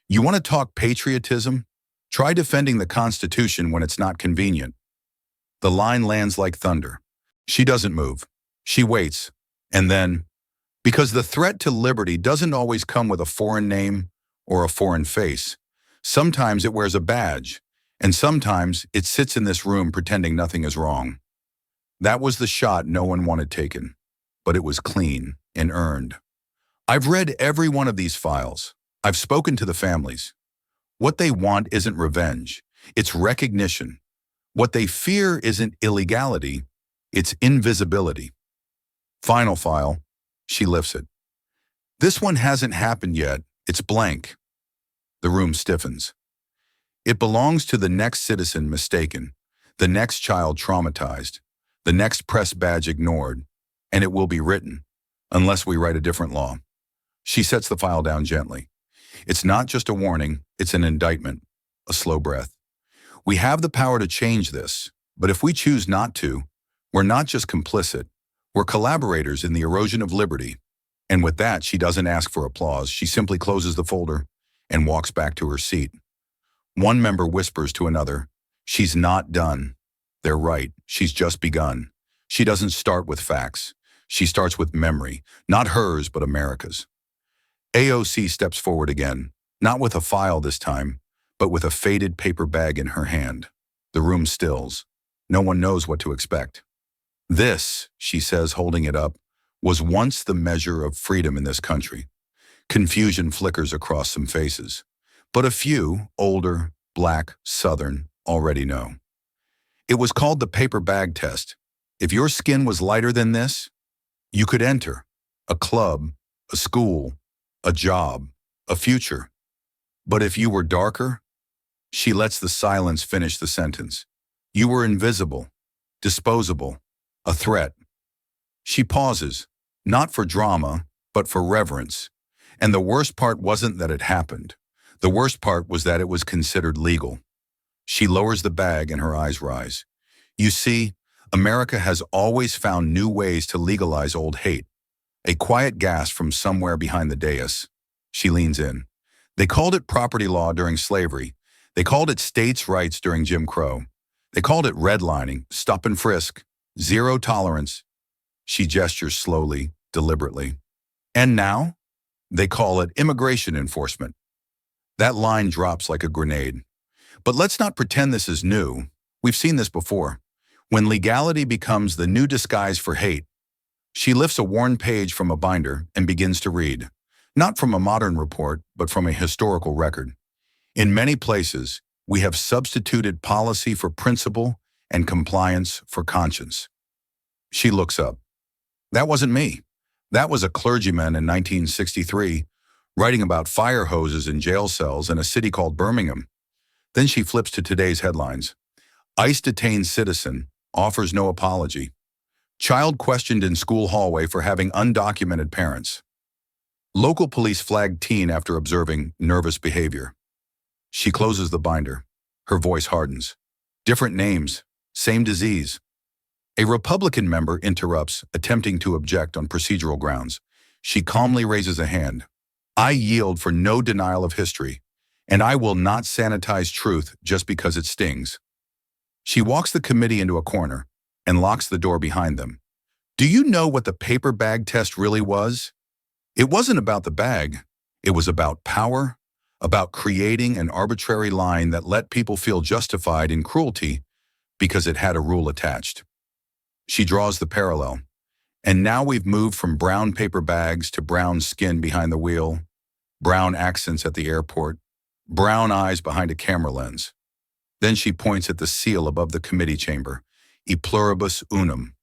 You want to talk patriotism? Try defending the Constitution when it's not convenient. The line lands like thunder. She doesn't move. She waits. And then, because the threat to liberty doesn't always come with a foreign name or a foreign face. Sometimes it wears a badge, and sometimes it sits in this room pretending nothing is wrong. That was the shot no one wanted taken, but it was clean and earned. I've read every one of these files. I've spoken to the families. What they want isn't revenge. It's recognition. What they fear isn't illegality. It's invisibility. Final file. She lifts it. This one hasn't happened yet. It's blank. The room stiffens. It belongs to the next citizen mistaken, the next child traumatized, the next press badge ignored, and it will be written, unless we write a different law. She sets the file down gently. It's not just a warning, it's an indictment, a slow breath. We have the power to change this, but if we choose not to, we're not just complicit, we're collaborators in the erosion of liberty. And with that, she doesn't ask for applause. She simply closes the folder and walks back to her seat. One member whispers to another, she's not done. They're right, she's just begun. She doesn't start with facts. She starts with memory, not hers, but America's. AOC steps forward again, not with a file this time, but with a faded paper bag in her hand. The room stills. No one knows what to expect. This, she says, holding it up, was once the measure of freedom in this country. Confusion flickers across some faces, but a few, older, black, Southern, already know. It was called the paper bag test. If your skin was lighter than this, you could enter a club, a school, a job, a future. But if you were darker, she lets the silence finish the sentence. You were invisible, disposable, a threat. She pauses, not for drama, but for reverence. And the worst part wasn't that it happened. The worst part was that it was considered legal. She lowers the bag and her eyes rise. You see, America has always found new ways to legalize old hate. A quiet gasp from somewhere behind the dais. She leans in. They called it property law during slavery. They called it states' rights during Jim Crow. They called it redlining, stop and frisk, zero tolerance. She gestures slowly, deliberately. And now, they call it immigration enforcement. That line drops like a grenade. But let's not pretend this is new. We've seen this before. When legality becomes the new disguise for hate, she lifts a worn page from a binder and begins to read, not from a modern report, but from a historical record. In many places, we have substituted policy for principle and compliance for conscience. She looks up. That wasn't me. That was a clergyman in 1963 writing about fire hoses in jail cells in a city called Birmingham. Then she flips to today's headlines. ICE detains citizen, offers no apology. Child questioned in school hallway for having undocumented parents. Local police flagged teen after observing nervous behavior. She closes the binder. Her voice hardens. Different names, same disease. A Republican member interrupts, attempting to object on procedural grounds. She calmly raises a hand. I yield for no denial of history, and I will not sanitize truth just because it stings. She walks the committee into a corner and locks the door behind them. Do you know what the paper bag test really was? It wasn't about the bag. It was about power, about creating an arbitrary line that let people feel justified in cruelty because it had a rule attached. She draws the parallel. And now we've moved from brown paper bags to brown skin behind the wheel, brown accents at the airport, brown eyes behind a camera lens. Then she points at the seal above the committee chamber, e pluribus unum.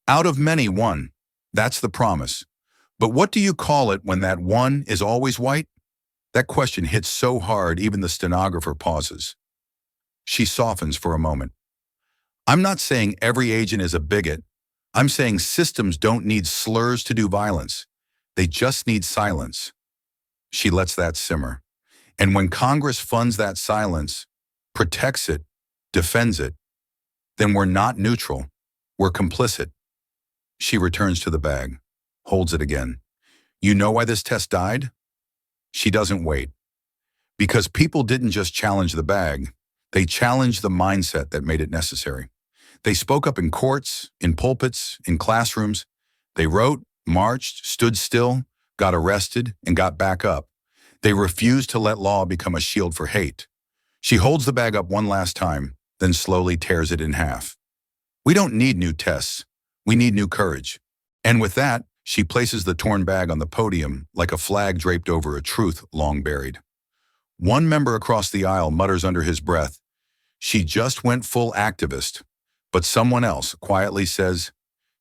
Out of many, one. That's the promise. But what do you call it when that one is always white? That question hits so hard even the stenographer pauses. She softens for a moment. I'm not saying every agent is a bigot. I'm saying systems don't need slurs to do violence. They just need silence. She lets that simmer. And when Congress funds that silence, protects it, defends it, then we're not neutral. We're complicit. She returns to the bag, holds it again. You know why this test died? She doesn't wait. Because people didn't just challenge the bag, they challenged the mindset that made it necessary. They spoke up in courts, in pulpits, in classrooms. They wrote, marched, stood still, got arrested, and got back up. They refused to let law become a shield for hate. She holds the bag up one last time, then slowly tears it in half. We don't need new tests. We need new courage. And with that, she places the torn bag on the podium like a flag draped over a truth long buried. One member across the aisle mutters under his breath, "She just went full activist." But someone else quietly says,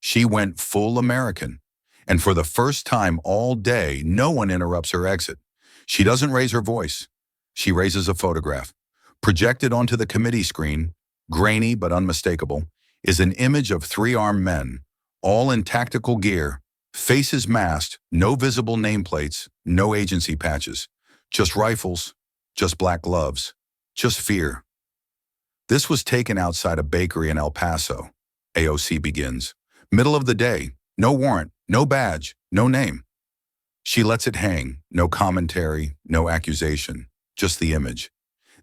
"She went full American." And for the first time all day, no one interrupts her exit. She doesn't raise her voice. She raises a photograph. Projected onto the committee screen, grainy but unmistakable, is an image of three armed men, all in tactical gear, faces masked, no visible nameplates, no agency patches, just rifles, just black gloves, just fear. This was taken outside a bakery in El Paso. AOC begins. Middle of the day, no warrant, no badge, no name. She lets it hang, no commentary, no accusation, just the image.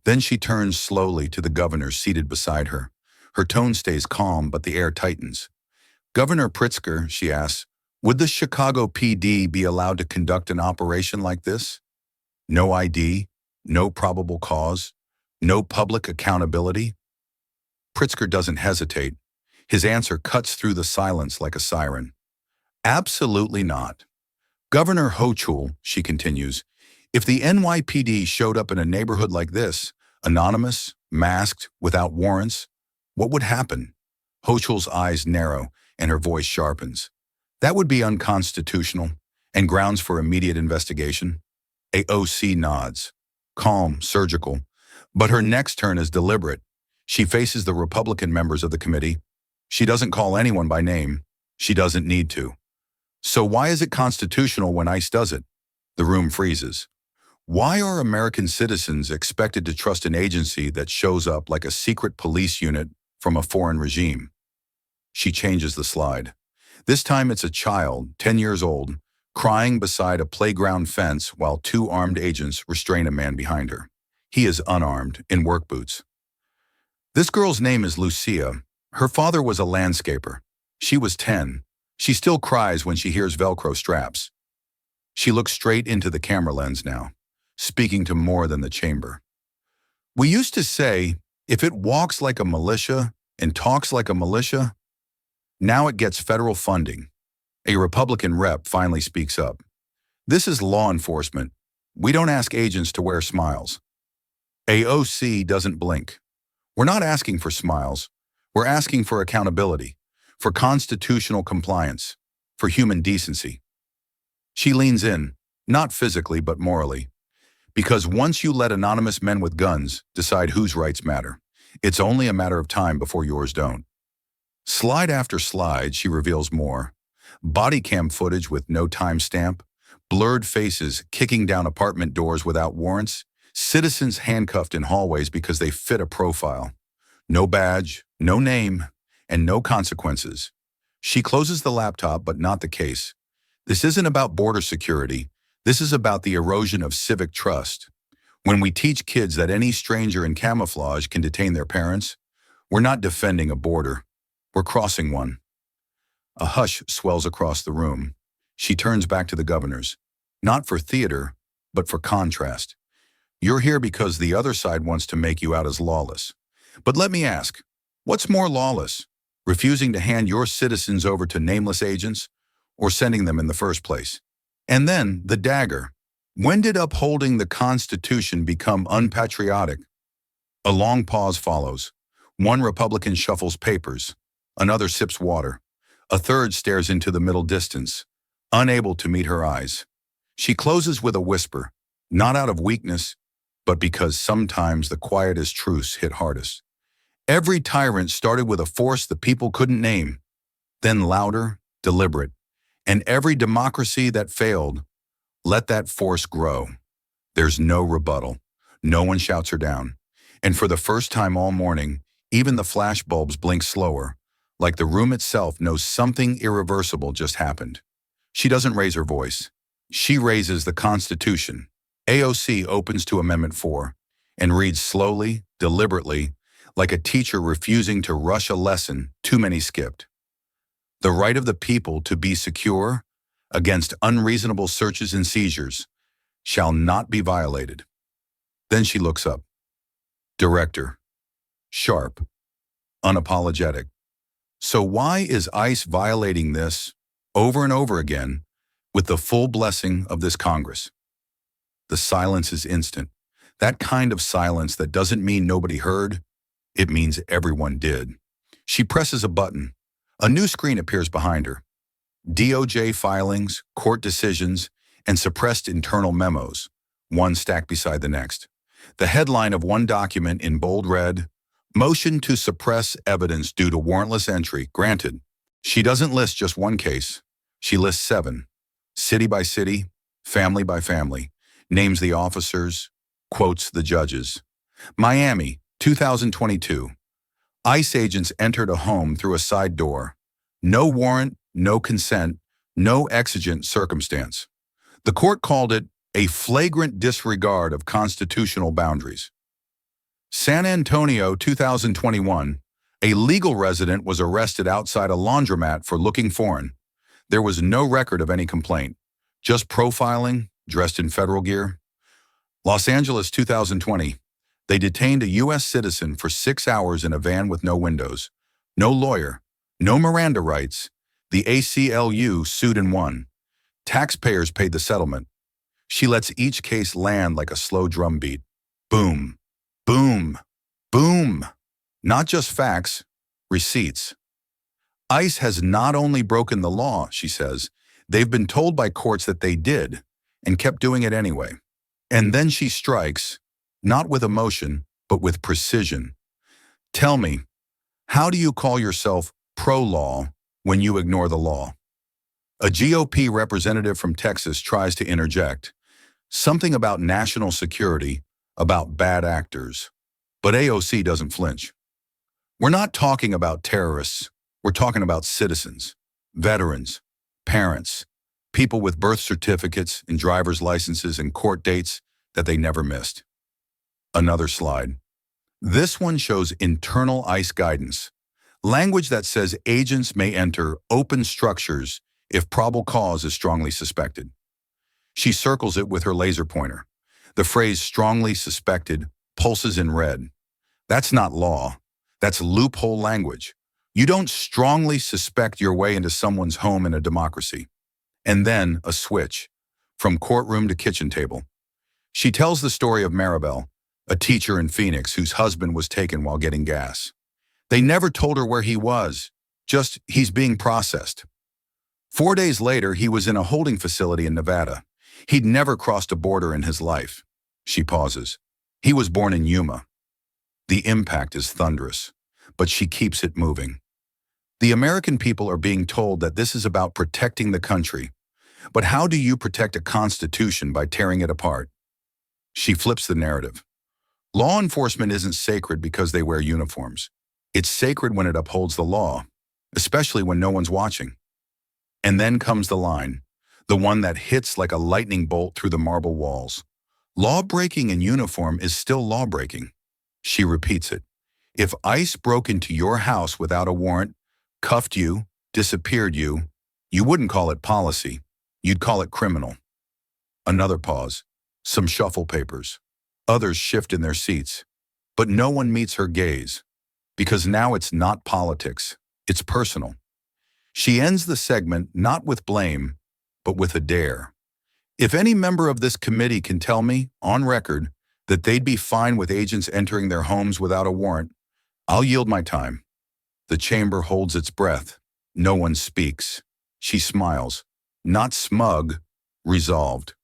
Then she turns slowly to the governor seated beside her. Her tone stays calm, but the air tightens. Governor Pritzker, she asks, would the Chicago PD be allowed to conduct an operation like this? No ID, no probable cause, no public accountability? Pritzker doesn't hesitate. His answer cuts through the silence like a siren. Absolutely not. Governor Hochul, she continues, if the NYPD showed up in a neighborhood like this, anonymous, masked, without warrants, what would happen? Hochul's eyes narrow and her voice sharpens. That would be unconstitutional and grounds for immediate investigation. AOC nods, calm, surgical, but her next turn is deliberate. She faces the Republican members of the committee. She doesn't call anyone by name. She doesn't need to. So why is it constitutional when ICE does it? The room freezes. Why are American citizens expected to trust an agency that shows up like a secret police unit from a foreign regime? She changes the slide. This time it's a child, 10 years old, crying beside a playground fence while two armed agents restrain a man behind her. He is unarmed, in work boots. This girl's name is Lucia. Her father was a landscaper. She was 10. She still cries when she hears Velcro straps. She looks straight into the camera lens now, speaking to more than the chamber. We used to say, if it walks like a militia and talks like a militia, now it gets federal funding. A Republican rep finally speaks up. This is law enforcement. We don't ask agents to wear smiles. AOC doesn't blink. We're not asking for smiles. We're asking for accountability, for constitutional compliance, for human decency. She leans in, not physically but morally. Because once you let anonymous men with guns decide whose rights matter, it's only a matter of time before yours don't. Slide after slide, she reveals more. Body cam footage with no timestamp, blurred faces kicking down apartment doors without warrants, citizens handcuffed in hallways because they fit a profile. No badge, no name, and no consequences. She closes the laptop, but not the case. This isn't about border security. This is about the erosion of civic trust. When we teach kids that any stranger in camouflage can detain their parents, we're not defending a border. We're crossing one. A hush swells across the room. She turns back to the governors. Not for theater, but for contrast. You're here because the other side wants to make you out as lawless. But let me ask, what's more lawless? Refusing to hand your citizens over to nameless agents, or sending them in the first place? And then, the dagger. When did upholding the Constitution become unpatriotic? A long pause follows. One Republican shuffles papers. Another sips water. A third stares into the middle distance, unable to meet her eyes. She closes with a whisper, not out of weakness, but because sometimes the quietest truths hit hardest. Every tyrant started with a force the people couldn't name, then louder, deliberate. And every democracy that failed let that force grow. There's no rebuttal. No one shouts her down. And for the first time all morning, even the flashbulbs blink slower, like the room itself knows something irreversible just happened. She doesn't raise her voice. She raises the Constitution. AOC opens to Amendment 4 and reads slowly, deliberately, like a teacher refusing to rush a lesson too many skipped. The right of the people to be secure against unreasonable searches and seizures shall not be violated. Then she looks up. Director. Sharp. Unapologetic. So why is ICE violating this over and over again with the full blessing of this Congress? The silence is instant. That kind of silence that doesn't mean nobody heard, it means everyone did. She presses a button. A new screen appears behind her. DOJ filings, court decisions, and suppressed internal memos, one stacked beside the next. The headline of one document in bold read, "Motion to suppress evidence due to warrantless entry granted." She doesn't list just one case. She lists 7, city by city, family by family, names the officers, quotes the judges. Miami, 2022. ICE agents entered a home through a side door. No warrant, no consent, no exigent circumstance. The court called it a flagrant disregard of constitutional boundaries. San Antonio, 2021. A legal resident was arrested outside a laundromat for looking foreign. There was no record of any complaint, just profiling, dressed in federal gear. Los Angeles, 2020. They detained a U.S. citizen for 6 hours in a van with no windows. No lawyer, no Miranda rights. The ACLU sued and won. Taxpayers paid the settlement. She lets each case land like a slow drum beat. Boom, boom, boom. Not just facts, receipts. ICE has not only broken the law, she says, they've been told by courts that they did and kept doing it anyway. And then she strikes, not with emotion, but with precision. Tell me, how do you call yourself pro-law when you ignore the law? A GOP representative from Texas tries to interject. Something about national security, about bad actors. But AOC doesn't flinch. We're not talking about terrorists. We're talking about citizens, veterans, parents, people with birth certificates and driver's licenses and court dates that they never missed. Another slide. This one shows internal ICE guidance. Language that says agents may enter open structures if probable cause is strongly suspected. She circles it with her laser pointer. The phrase strongly suspected pulses in red. That's not law. That's loophole language. You don't strongly suspect your way into someone's home in a democracy. And then a switch, from courtroom to kitchen table. She tells the story of Maribel, a teacher in Phoenix whose husband was taken while getting gas. They never told her where he was, just he's being processed. 4 days later, he was in a holding facility in Nevada. He'd never crossed a border in his life. She pauses. He was born in Yuma. The impact is thunderous, but she keeps it moving. The American people are being told that this is about protecting the country. But how do you protect a constitution by tearing it apart? She flips the narrative. Law enforcement isn't sacred because they wear uniforms. It's sacred when it upholds the law, especially when no one's watching. And then comes the line, the one that hits like a lightning bolt through the marble walls. Law-breaking in uniform is still law-breaking. She repeats it. If ICE broke into your house without a warrant, cuffed you, disappeared you, you wouldn't call it policy. You'd call it criminal. Another pause. Some shuffle papers. Others shift in their seats. But no one meets her gaze. Because now it's not politics. It's personal. She ends the segment not with blame, but with a dare. If any member of this committee can tell me, on record, that they'd be fine with agents entering their homes without a warrant, I'll yield my time. The chamber holds its breath. No one speaks. She smiles. Not smug, resolved.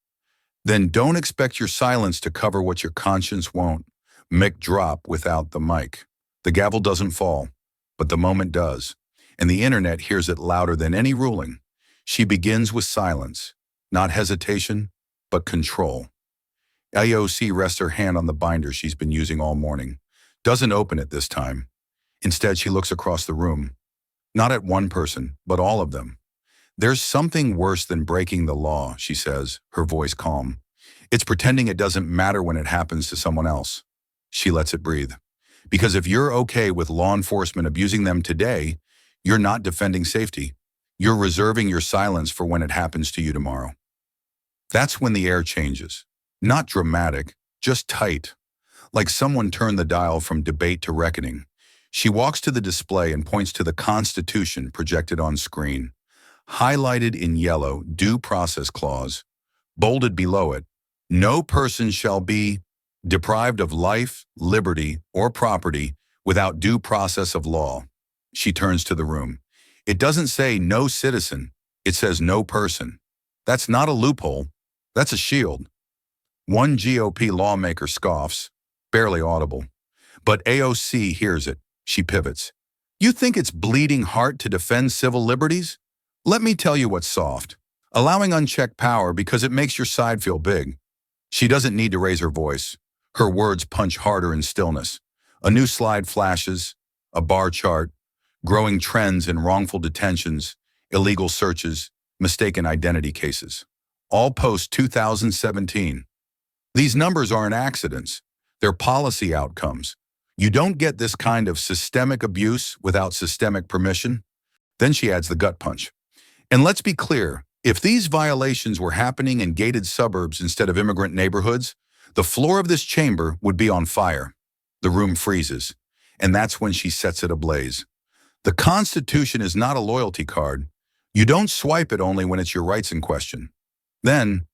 Then don't expect your silence to cover what your conscience won't. Mic drop without the mic. The gavel doesn't fall, but the moment does, and the internet hears it louder than any ruling. She begins with silence, not hesitation, but control. AOC rests her hand on the binder she's been using all morning. Doesn't open it this time. Instead, she looks across the room. Not at one person, but all of them. There's something worse than breaking the law, she says, her voice calm. It's pretending it doesn't matter when it happens to someone else. She lets it breathe. Because if you're okay with law enforcement abusing them today, you're not defending safety. You're reserving your silence for when it happens to you tomorrow. That's when the air changes. Not dramatic, just tight. Like someone turned the dial from debate to reckoning. She walks to the display and points to the Constitution projected on screen. Highlighted in yellow, due process clause. Bolded below it, no person shall be deprived of life, liberty, or property without due process of law. She turns to the room. It doesn't say no citizen. It says no person. That's not a loophole. That's a shield. One GOP lawmaker scoffs, barely audible. But AOC hears it. She pivots. You think it's bleeding heart to defend civil liberties? Let me tell you what's soft. Allowing unchecked power because it makes your side feel big. She doesn't need to raise her voice. Her words punch harder in stillness. A new slide flashes, a bar chart, growing trends in wrongful detentions, illegal searches, mistaken identity cases. All post-2017. These numbers aren't accidents. They're policy outcomes. You don't get this kind of systemic abuse without systemic permission. Then she adds the gut punch. And let's be clear, if these violations were happening in gated suburbs instead of immigrant neighborhoods, the floor of this chamber would be on fire. The room freezes, and that's when she sets it ablaze. The Constitution is not a loyalty card. You don't swipe it only when it's your rights in question. Then,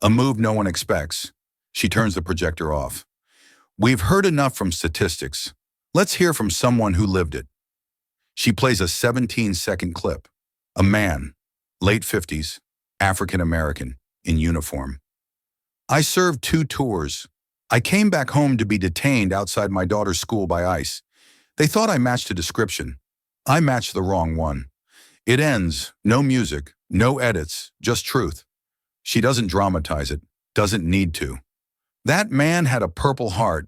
a move no one expects. She turns the projector off. We've heard enough from statistics. Let's hear from someone who lived it. She plays a 17-second clip. A man, late 50s, African-American, in uniform. I served 2 tours. I came back home to be detained outside my daughter's school by ICE. They thought I matched a description. I matched the wrong one. It ends, no music, no edits, just truth. She doesn't dramatize it, doesn't need to. That man had a Purple Heart.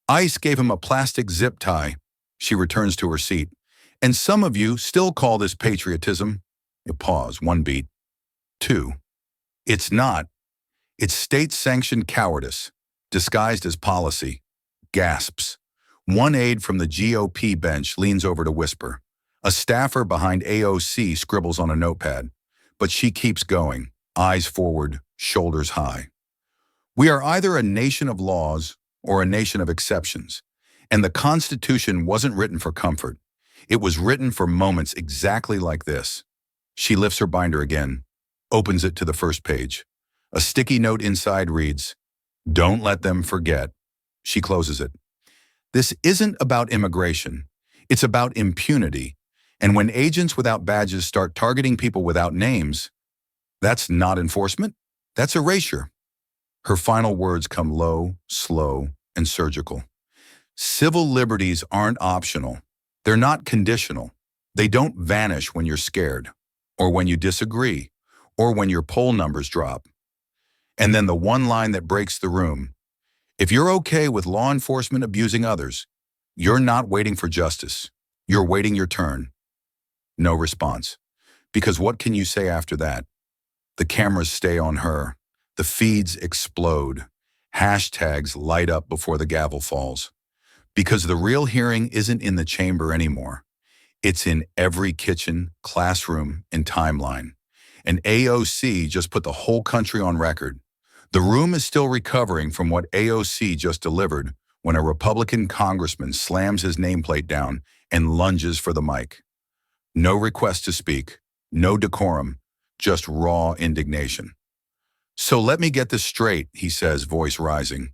ICE gave him a plastic zip tie. She returns to her seat. And some of you still call this patriotism. You pause, 1 beat. 2. It's not. It's state-sanctioned cowardice, disguised as policy. Gasps. One aide from the GOP bench leans over to whisper. A staffer behind AOC scribbles on a notepad. But she keeps going, eyes forward, shoulders high. We are either a nation of laws or a nation of exceptions. And the Constitution wasn't written for comfort. It was written for moments exactly like this. She lifts her binder again, opens it to the first page. A sticky note inside reads, "Don't let them forget." She closes it. This isn't about immigration. It's about impunity. And when agents without badges start targeting people without names, that's not enforcement. That's erasure. Her final words come low, slow, and surgical. Civil liberties aren't optional. They're not conditional. They don't vanish when you're scared, or when you disagree, or when your poll numbers drop. And then the one line that breaks the room. If you're okay with law enforcement abusing others, you're not waiting for justice. You're waiting your turn. No response. Because what can you say after that? The cameras stay on her. The feeds explode. Hashtags light up before the gavel falls. Because the real hearing isn't in the chamber anymore. It's in every kitchen, classroom, and timeline. And AOC just put the whole country on record. The room is still recovering from what AOC just delivered when a Republican congressman slams his nameplate down and lunges for the mic. No request to speak, no decorum, just raw indignation. So let me get this straight, he says, voice rising.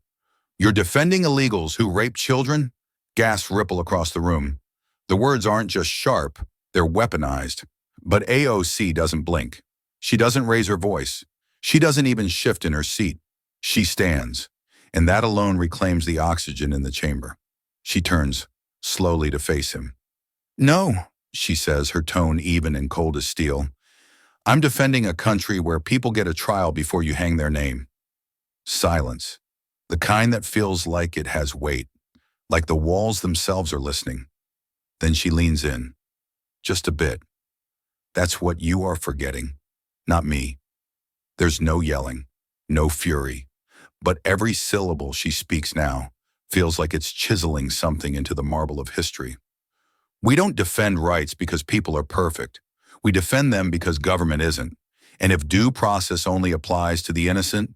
You're defending illegals who rape children? Gasps ripple across the room. The words aren't just sharp, they're weaponized. But AOC doesn't blink. She doesn't raise her voice. She doesn't even shift in her seat. She stands, and that alone reclaims the oxygen in the chamber. She turns slowly to face him. No, she says, her tone even and cold as steel. I'm defending a country where people get a trial before you hang their name. Silence. The kind that feels like it has weight, like the walls themselves are listening. Then she leans in. Just a bit. That's what you are forgetting, not me. There's no yelling, no fury, but every syllable she speaks now feels like it's chiseling something into the marble of history. We don't defend rights because people are perfect. We defend them because government isn't. And if due process only applies to the innocent,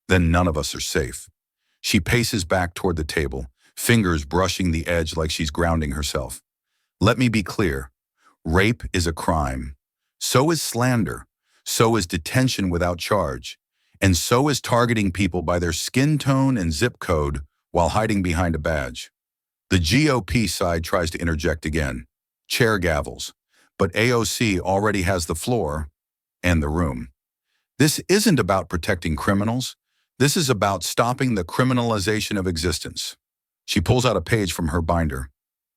then none of us are safe. She paces back toward the table, fingers brushing the edge like she's grounding herself. Let me be clear. Rape is a crime. So is slander. So is detention without charge. And so is targeting people by their skin tone and zip code while hiding behind a badge. The GOP side tries to interject again. Chair gavels. But AOC already has the floor and the room. This isn't about protecting criminals. This is about stopping the criminalization of existence. She pulls out a page from her binder.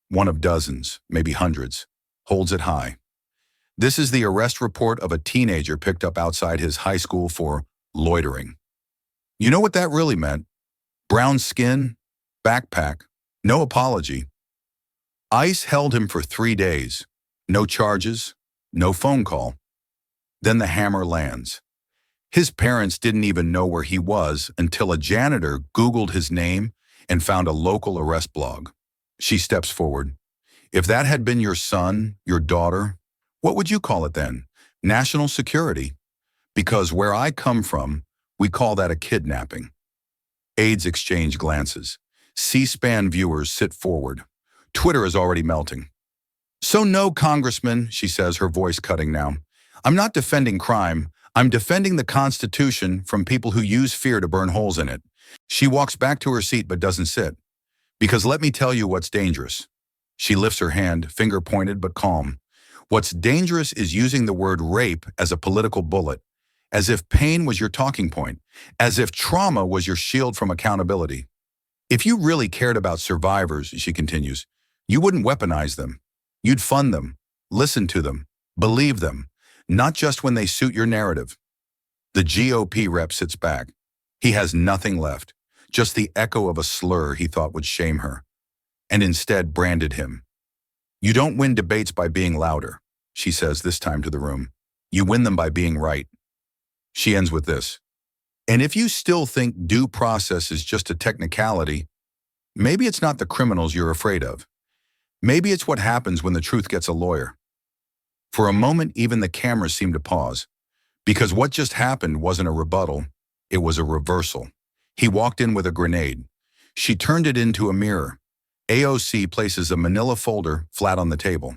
One of dozens, maybe hundreds. Holds it high. This is the arrest report of a teenager picked up outside his high school for loitering. You know what that really meant? Brown skin, backpack, no apology. ICE held him for 3 days. No charges, no phone call. Then the hammer lands. His parents didn't even know where he was until a janitor Googled his name and found a local arrest blog. She steps forward. If that had been your son, your daughter, what would you call it then? National security. Because where I come from, we call that a kidnapping. Aides exchange glances. C-SPAN viewers sit forward. Twitter is already melting. So no, Congressman, she says, her voice cutting now. I'm not defending crime. I'm defending the Constitution from people who use fear to burn holes in it. She walks back to her seat but doesn't sit. Because let me tell you what's dangerous. She lifts her hand, finger pointed but calm. What's dangerous is using the word rape as a political bullet, as if pain was your talking point, as if trauma was your shield from accountability. If you really cared about survivors, she continues, you wouldn't weaponize them. You'd fund them, listen to them, believe them, not just when they suit your narrative. The GOP rep sits back. He has nothing left, just the echo of a slur he thought would shame her, and instead branded him. You don't win debates by being louder, she says this time to the room. You win them by being right. She ends with this. And if you still think due process is just a technicality, maybe it's not the criminals you're afraid of. Maybe it's what happens when the truth gets a lawyer. For a moment, even the cameras seemed to pause, because what just happened wasn't a rebuttal, it was a reversal. He walked in with a grenade. She turned it into a mirror. AOC places a manila folder flat on the table.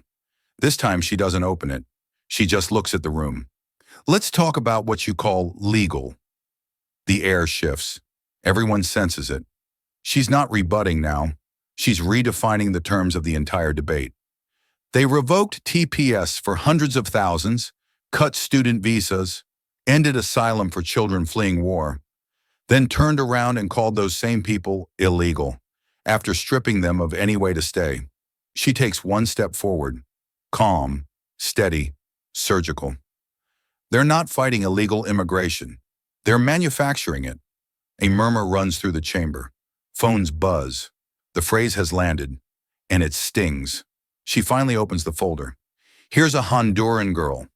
This time she doesn't open it. She just looks at the room. Let's talk about what you call legal. The air shifts. Everyone senses it. She's not rebutting now. She's redefining the terms of the entire debate. They revoked TPS for hundreds of thousands, cut student visas, ended asylum for children fleeing war. then turned around and called those same people illegal after stripping them of any way to stay. She takes one step forward, calm, steady, surgical. They're not fighting illegal immigration. They're manufacturing it. A murmur runs through the chamber. Phones buzz. The phrase has landed, and it stings. She finally opens the folder. Here's a Honduran girl,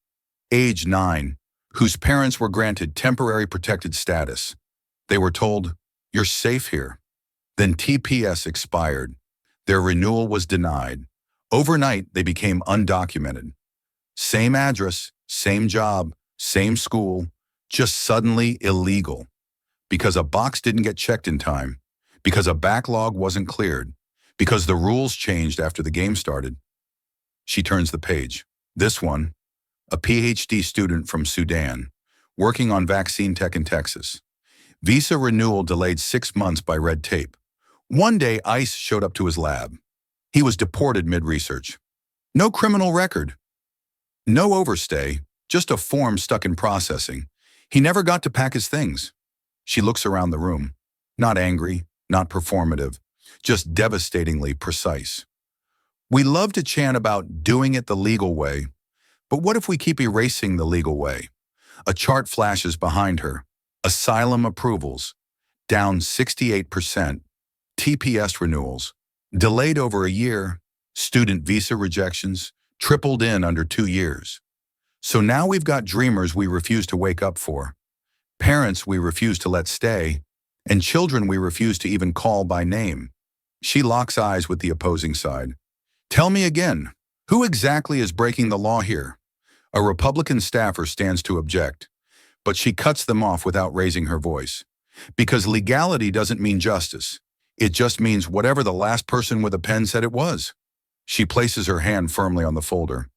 age 9, whose parents were granted temporary protected status. They were told, "You're safe here." Then TPS expired. Their renewal was denied. Overnight, they became undocumented. Same address, same job, same school, just suddenly illegal. Because a box didn't get checked in time. Because a backlog wasn't cleared. Because the rules changed after the game started. She turns the page. This one, a PhD student from Sudan, working on vaccine tech in Texas. Visa renewal delayed 6 months by red tape. One day, ICE showed up to his lab. He was deported mid-research. No criminal record. No overstay, just a form stuck in processing. He never got to pack his things. She looks around the room. Not angry, not performative, just devastatingly precise. We love to chant about doing it the legal way, but what if we keep erasing the legal way? A chart flashes behind her. Asylum approvals, down 68%. TPS renewals, delayed over a year. Student visa rejections, tripled in under 2 years. So now we've got dreamers we refuse to wake up for, parents we refuse to let stay, and children we refuse to even call by name. She locks eyes with the opposing side. Tell me again, who exactly is breaking the law here? A Republican staffer stands to object, but she cuts them off without raising her voice. Because legality doesn't mean justice. It just means whatever the last person with a pen said it was. She places her hand firmly on the folder.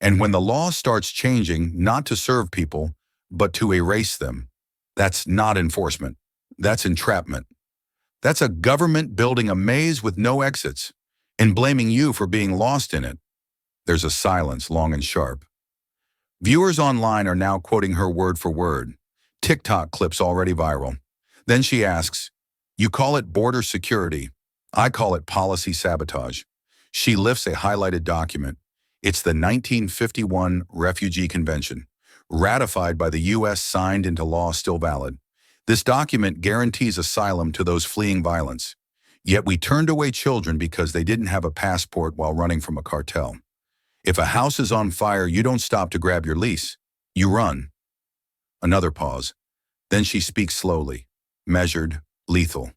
And when the law starts changing, not to serve people, but to erase them, that's not enforcement. That's entrapment. That's a government building a maze with no exits and blaming you for being lost in it. There's a silence, long and sharp. Viewers online are now quoting her word for word. TikTok clips already viral. Then she asks, "You call it border security. I call it policy sabotage." She lifts a highlighted document. It's the 1951 Refugee Convention, ratified by the U.S., signed into law, still valid. This document guarantees asylum to those fleeing violence. Yet we turned away children because they didn't have a passport while running from a cartel. If a house is on fire, you don't stop to grab your lease. You run. Another pause. Then she speaks slowly, measured, lethal.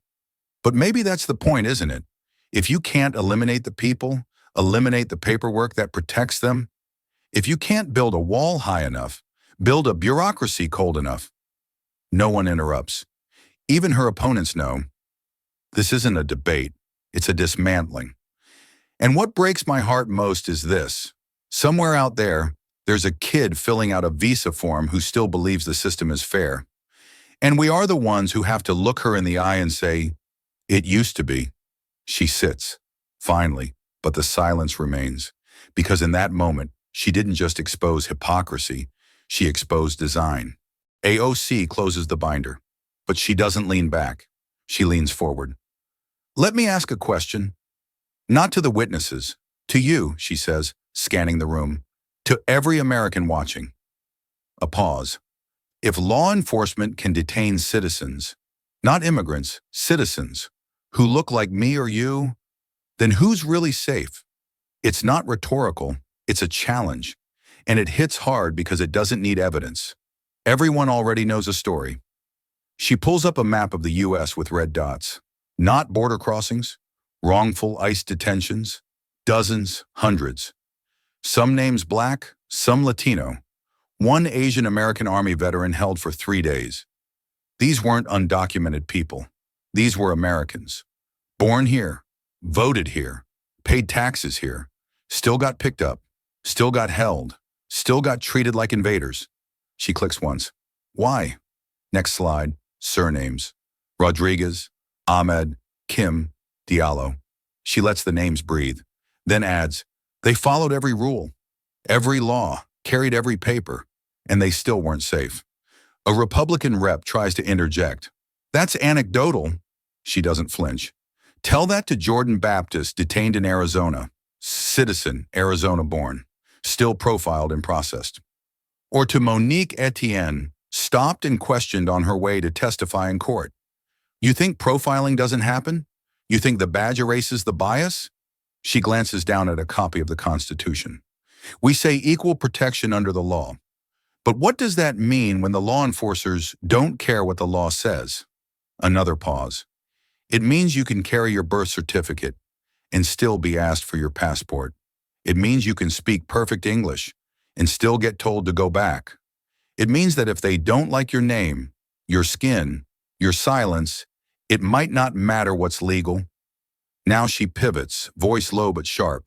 But maybe that's the point, isn't it? If you can't eliminate the people, eliminate the paperwork that protects them. If you can't build a wall high enough, build a bureaucracy cold enough. No one interrupts. Even her opponents know. This isn't a debate. It's a dismantling. And what breaks my heart most is this. Somewhere out there, there's a kid filling out a visa form who still believes the system is fair. And we are the ones who have to look her in the eye and say, "It used to be." She sits, finally, but the silence remains. Because in that moment, she didn't just expose hypocrisy, she exposed design. AOC closes the binder, but she doesn't lean back. She leans forward. "Let me ask a question. Not to the witnesses, to you," she says, scanning the room. "To every American watching." A pause. If law enforcement can detain citizens, not immigrants, citizens, who look like me or you, then who's really safe? It's not rhetorical, it's a challenge. And it hits hard because it doesn't need evidence. Everyone already knows a story. She pulls up a map of the U.S. with red dots. Not border crossings, wrongful ICE detentions, dozens, hundreds. Some names Black, some Latino. One Asian American Army veteran held for 3 days. These weren't undocumented people. These were Americans. Born here, voted here, paid taxes here, still got picked up, still got held, still got treated like invaders. She clicks once. Why? Next slide. Surnames. Rodriguez, Ahmed, Kim, Diallo. She lets the names breathe. Then adds, they followed every rule, every law, carried every paper, and they still weren't safe. A Republican rep tries to interject. That's anecdotal. She doesn't flinch. Tell that to Jordan Baptist, detained in Arizona. Citizen, Arizona born. Still profiled and processed. Or to Monique Etienne, stopped and questioned on her way to testify in court. You think profiling doesn't happen? You think the badge erases the bias? She glances down at a copy of the Constitution. We say equal protection under the law. But what does that mean when the law enforcers don't care what the law says? Another pause. It means you can carry your birth certificate and still be asked for your passport. It means you can speak perfect English and still get told to go back. It means that if they don't like your name, your skin, your silence, it might not matter what's legal. Now she pivots, voice low but sharp.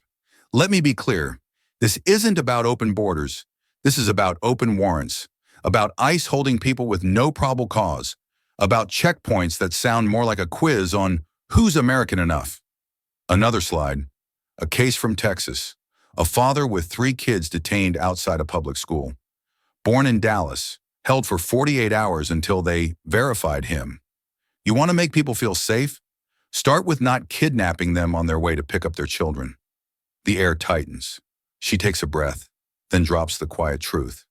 Let me be clear. This isn't about open borders. This is about open warrants, about ICE holding people with no probable cause, about checkpoints that sound more like a quiz on who's American enough. Another slide. A case from Texas. A father with 3 kids detained outside a public school. Born in Dallas, held for 48 hours until they verified him. You want to make people feel safe? Start with not kidnapping them on their way to pick up their children. The air tightens. She takes a breath, then drops the quiet truth.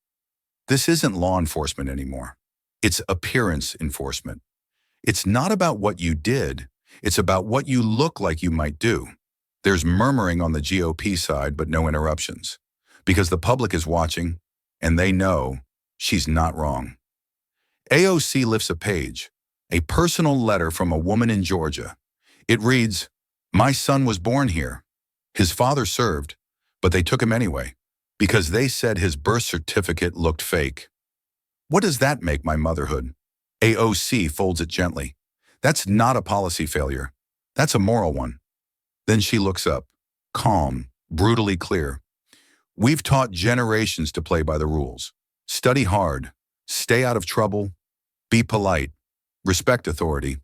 This isn't law enforcement anymore. It's appearance enforcement. It's not about what you did. It's about what you look like you might do. There's murmuring on the GOP side, but no interruptions. Because the public is watching, and they know she's not wrong. AOC lifts a page, a personal letter from a woman in Georgia. It reads, "My son was born here. His father served, but they took him anyway, because they said his birth certificate looked fake. What does that make my motherhood?" AOC folds it gently. That's not a policy failure. That's a moral one. Then she looks up, calm, brutally clear. We've taught generations to play by the rules. Study hard, stay out of trouble, be polite, respect authority.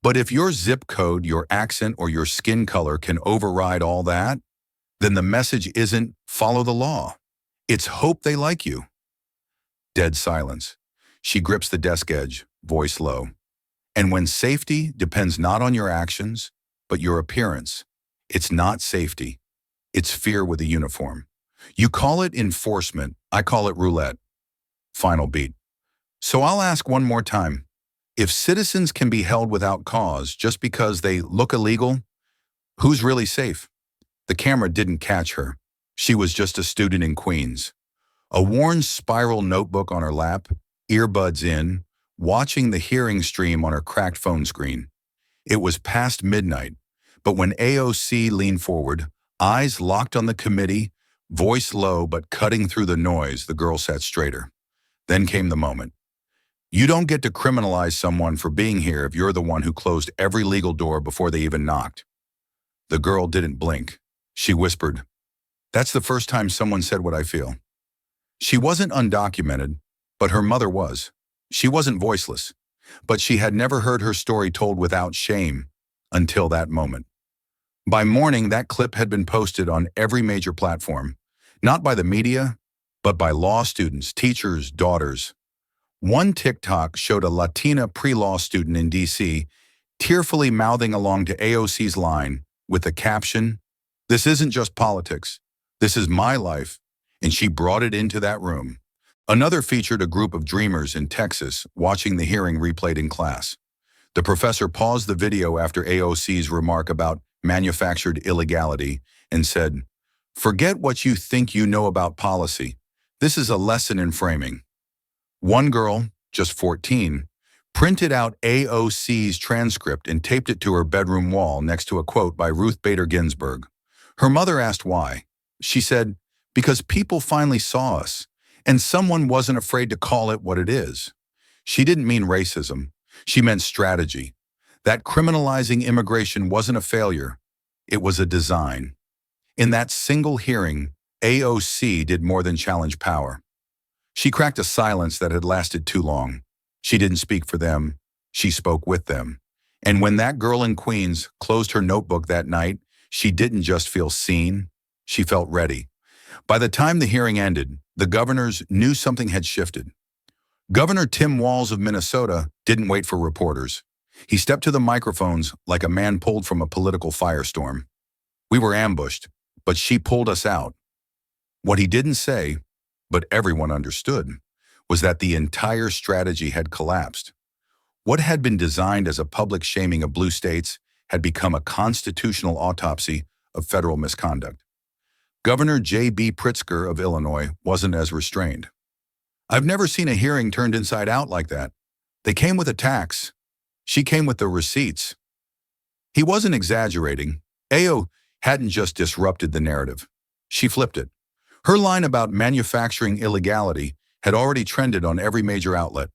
But if your zip code, your accent, or your skin color can override all that, then the message isn't follow the law. It's hope they like you. Dead silence. She grips the desk edge, voice low. And when safety depends not on your actions, but your appearance, it's not safety. It's fear with a uniform. You call it enforcement, I call it roulette. Final beat. So I'll ask one more time. If citizens can be held without cause just because they look illegal, who's really safe? The camera didn't catch her. She was just a student in Queens. A worn spiral notebook on her lap, earbuds in, watching the hearing stream on her cracked phone screen. It was past midnight, but when AOC leaned forward, eyes locked on the committee, voice low but cutting through the noise, the girl sat straighter. Then came the moment. You don't get to criminalize someone for being here if you're the one who closed every legal door before they even knocked. The girl didn't blink. She whispered, "That's the first time someone said what I feel." She wasn't undocumented, but her mother was. She wasn't voiceless, but she had never heard her story told without shame until that moment. By morning, that clip had been posted on every major platform, not by the media, but by law students, teachers, daughters. One TikTok showed a Latina pre-law student in DC tearfully mouthing along to AOC's line with the caption, "This isn't just politics. This is my life," and she brought it into that room. Another featured a group of dreamers in Texas watching the hearing replayed in class. The professor paused the video after AOC's remark about manufactured illegality and said, "Forget what you think you know about policy. This is a lesson in framing." One girl, just 14, printed out AOC's transcript and taped it to her bedroom wall next to a quote by Ruth Bader Ginsburg. Her mother asked why. She said, "Because people finally saw us, and someone wasn't afraid to call it what it is." She didn't mean racism. She meant strategy. That criminalizing immigration wasn't a failure. It was a design. In that single hearing, AOC did more than challenge power. She cracked a silence that had lasted too long. She didn't speak for them. She spoke with them. And when that girl in Queens closed her notebook that night, she didn't just feel seen. She felt ready. By the time the hearing ended, the governors knew something had shifted. Governor Tim Walz of Minnesota didn't wait for reporters. He stepped to the microphones like a man pulled from a political firestorm. We were ambushed, but she pulled us out. What he didn't say, but everyone understood, was that the entire strategy had collapsed. What had been designed as a public shaming of blue states had become a constitutional autopsy of federal misconduct. Governor J.B. Pritzker of Illinois wasn't as restrained. I've never seen a hearing turned inside out like that. They came with attacks. She came with the receipts. He wasn't exaggerating. AO hadn't just disrupted the narrative. She flipped it. Her line about manufacturing illegality had already trended on every major outlet.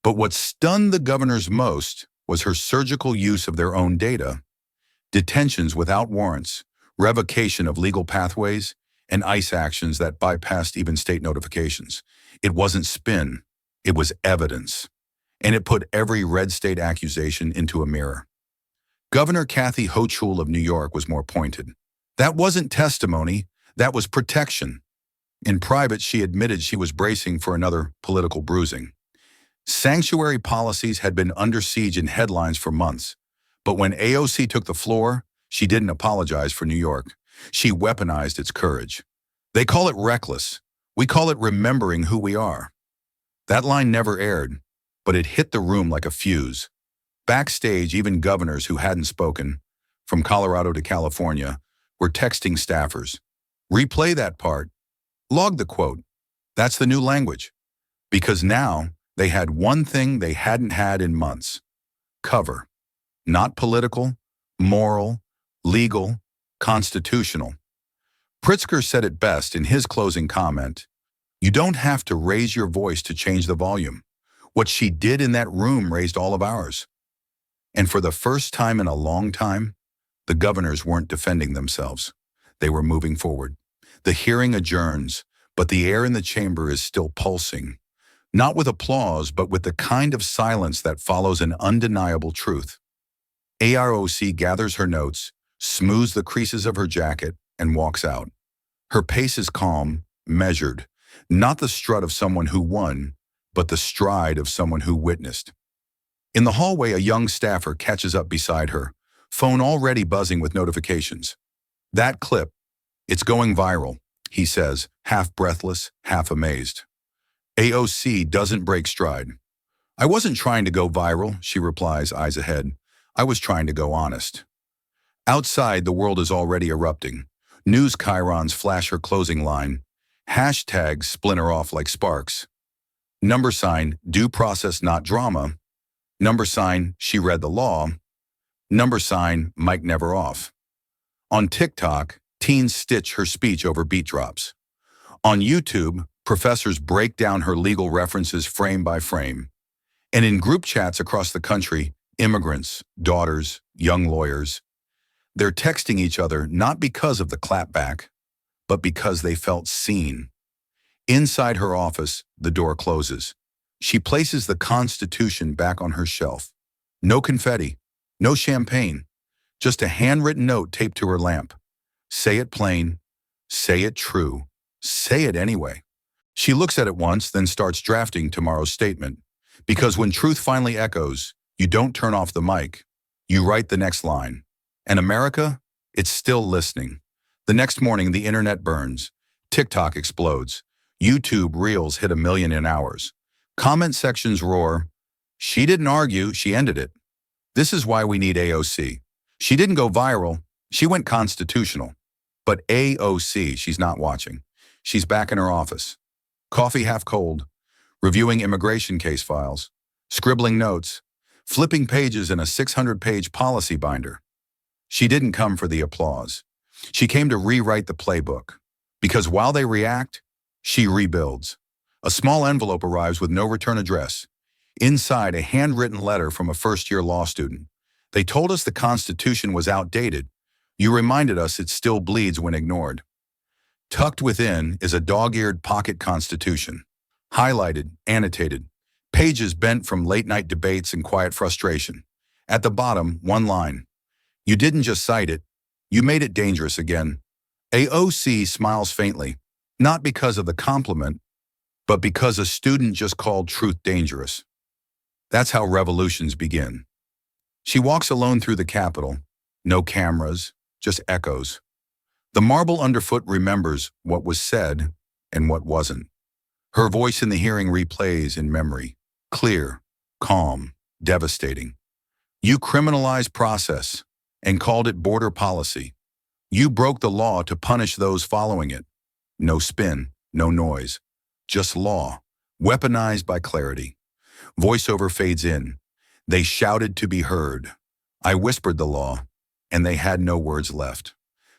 But what stunned the governors most was her surgical use of their own data. Detentions without warrants, revocation of legal pathways, and ICE actions that bypassed even state notifications. It wasn't spin, it was evidence. And it put every red state accusation into a mirror. Governor Kathy Hochul of New York was more pointed. That wasn't testimony, that was protection. In private, she admitted she was bracing for another political bruising. Sanctuary policies had been under siege in headlines for months. But when AOC took the floor, she didn't apologize for New York. She weaponized its courage. They call it reckless. We call it remembering who we are. That line never aired, but it hit the room like a fuse. Backstage, even governors who hadn't spoken, from Colorado to California, were texting staffers. Replay that part. Log the quote. That's the new language. Because now they had one thing they hadn't had in months. Cover. Not political, moral, legal, constitutional. Pritzker said it best in his closing comment. You don't have to raise your voice to change the volume. What she did in that room raised all of ours. And for the first time in a long time, the governors weren't defending themselves. They were moving forward. The hearing adjourns, but the air in the chamber is still pulsing. Not with applause, but with the kind of silence that follows an undeniable truth. AOC gathers her notes, smooths the creases of her jacket, and walks out. Her pace is calm, measured, not the strut of someone who won, but the stride of someone who witnessed. In the hallway, a young staffer catches up beside her, phone already buzzing with notifications. That clip, it's going viral, he says, half breathless, half amazed. AOC doesn't break stride. I wasn't trying to go viral, she replies, eyes ahead. I was trying to go honest. Outside, the world is already erupting. News chyrons flash her closing line. Hashtags splinter off like sparks. Number sign, due process not drama. Number sign, she read the law. Number sign, mic never off. On TikTok, teens stitch her speech over beat drops. On YouTube, professors break down her legal references frame by frame. And in group chats across the country, immigrants, daughters, young lawyers, they're texting each other not because of the clapback, but because they felt seen. Inside her office, the door closes. She places the Constitution back on her shelf. No confetti, no champagne, just a handwritten note taped to her lamp. Say it plain, say it true, say it anyway. She looks at it once, then starts drafting tomorrow's statement. Because when truth finally echoes, you don't turn off the mic. You write the next line. And America, it's still listening. The next morning, the internet burns. TikTok explodes. YouTube Reels hit 1 million in hours. Comment sections roar. She didn't argue, she ended it. This is why we need AOC. She didn't go viral, she went constitutional. But AOC, she's not watching. She's back in her office. Coffee half cold, reviewing immigration case files, scribbling notes, flipping pages in a 600-page policy binder. She didn't come for the applause. She came to rewrite the playbook. Because while they react, she rebuilds. A small envelope arrives with no return address. Inside, a handwritten letter from a first-year law student. They told us the Constitution was outdated. You reminded us it still bleeds when ignored. Tucked within is a dog-eared pocket Constitution. Highlighted, annotated, pages bent from late-night debates and quiet frustration. At the bottom, one line. You didn't just cite it, you made it dangerous again. AOC smiles faintly, not because of the compliment, but because a student just called truth dangerous. That's how revolutions begin. She walks alone through the Capitol. No cameras, just echoes. The marble underfoot remembers what was said and what wasn't. Her voice in the hearing replays in memory. Clear, calm, devastating. You criminalized process and called it border policy. You broke the law to punish those following it. No spin, no noise. Just law, weaponized by clarity. Voiceover fades in. They shouted to be heard. I whispered the law, and they had no words left.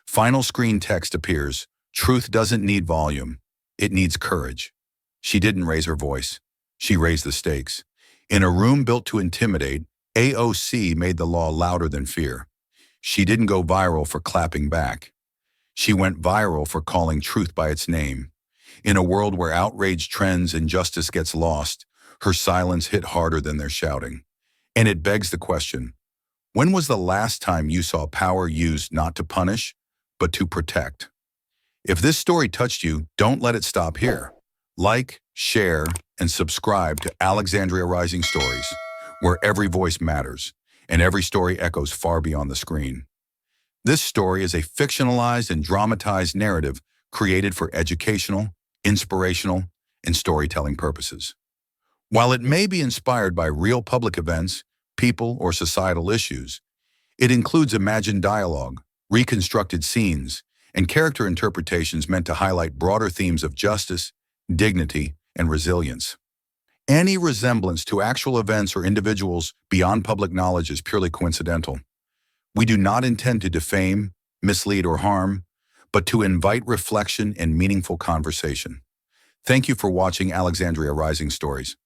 Final screen text appears. Truth doesn't need volume. It needs courage. She didn't raise her voice. She raised the stakes. In a room built to intimidate, AOC made the law louder than fear. She didn't go viral for clapping back. She went viral for calling truth by its name. In a world where outrage trends and justice gets lost, her silence hit harder than their shouting. And it begs the question, when was the last time you saw power used not to punish, but to protect? If this story touched you, don't let it stop here. Like, share, and subscribe to Alexandria Rising Stories, where every voice matters, and every story echoes far beyond the screen. This story is a fictionalized and dramatized narrative created for educational, inspirational, and storytelling purposes. While it may be inspired by real public events, people, or societal issues, it includes imagined dialogue, reconstructed scenes, and character interpretations meant to highlight broader themes of justice, dignity, and resilience. Any resemblance to actual events or individuals beyond public knowledge is purely coincidental. We do not intend to defame, mislead, or harm, but to invite reflection and meaningful conversation. Thank you for watching Alexandria Rising Stories.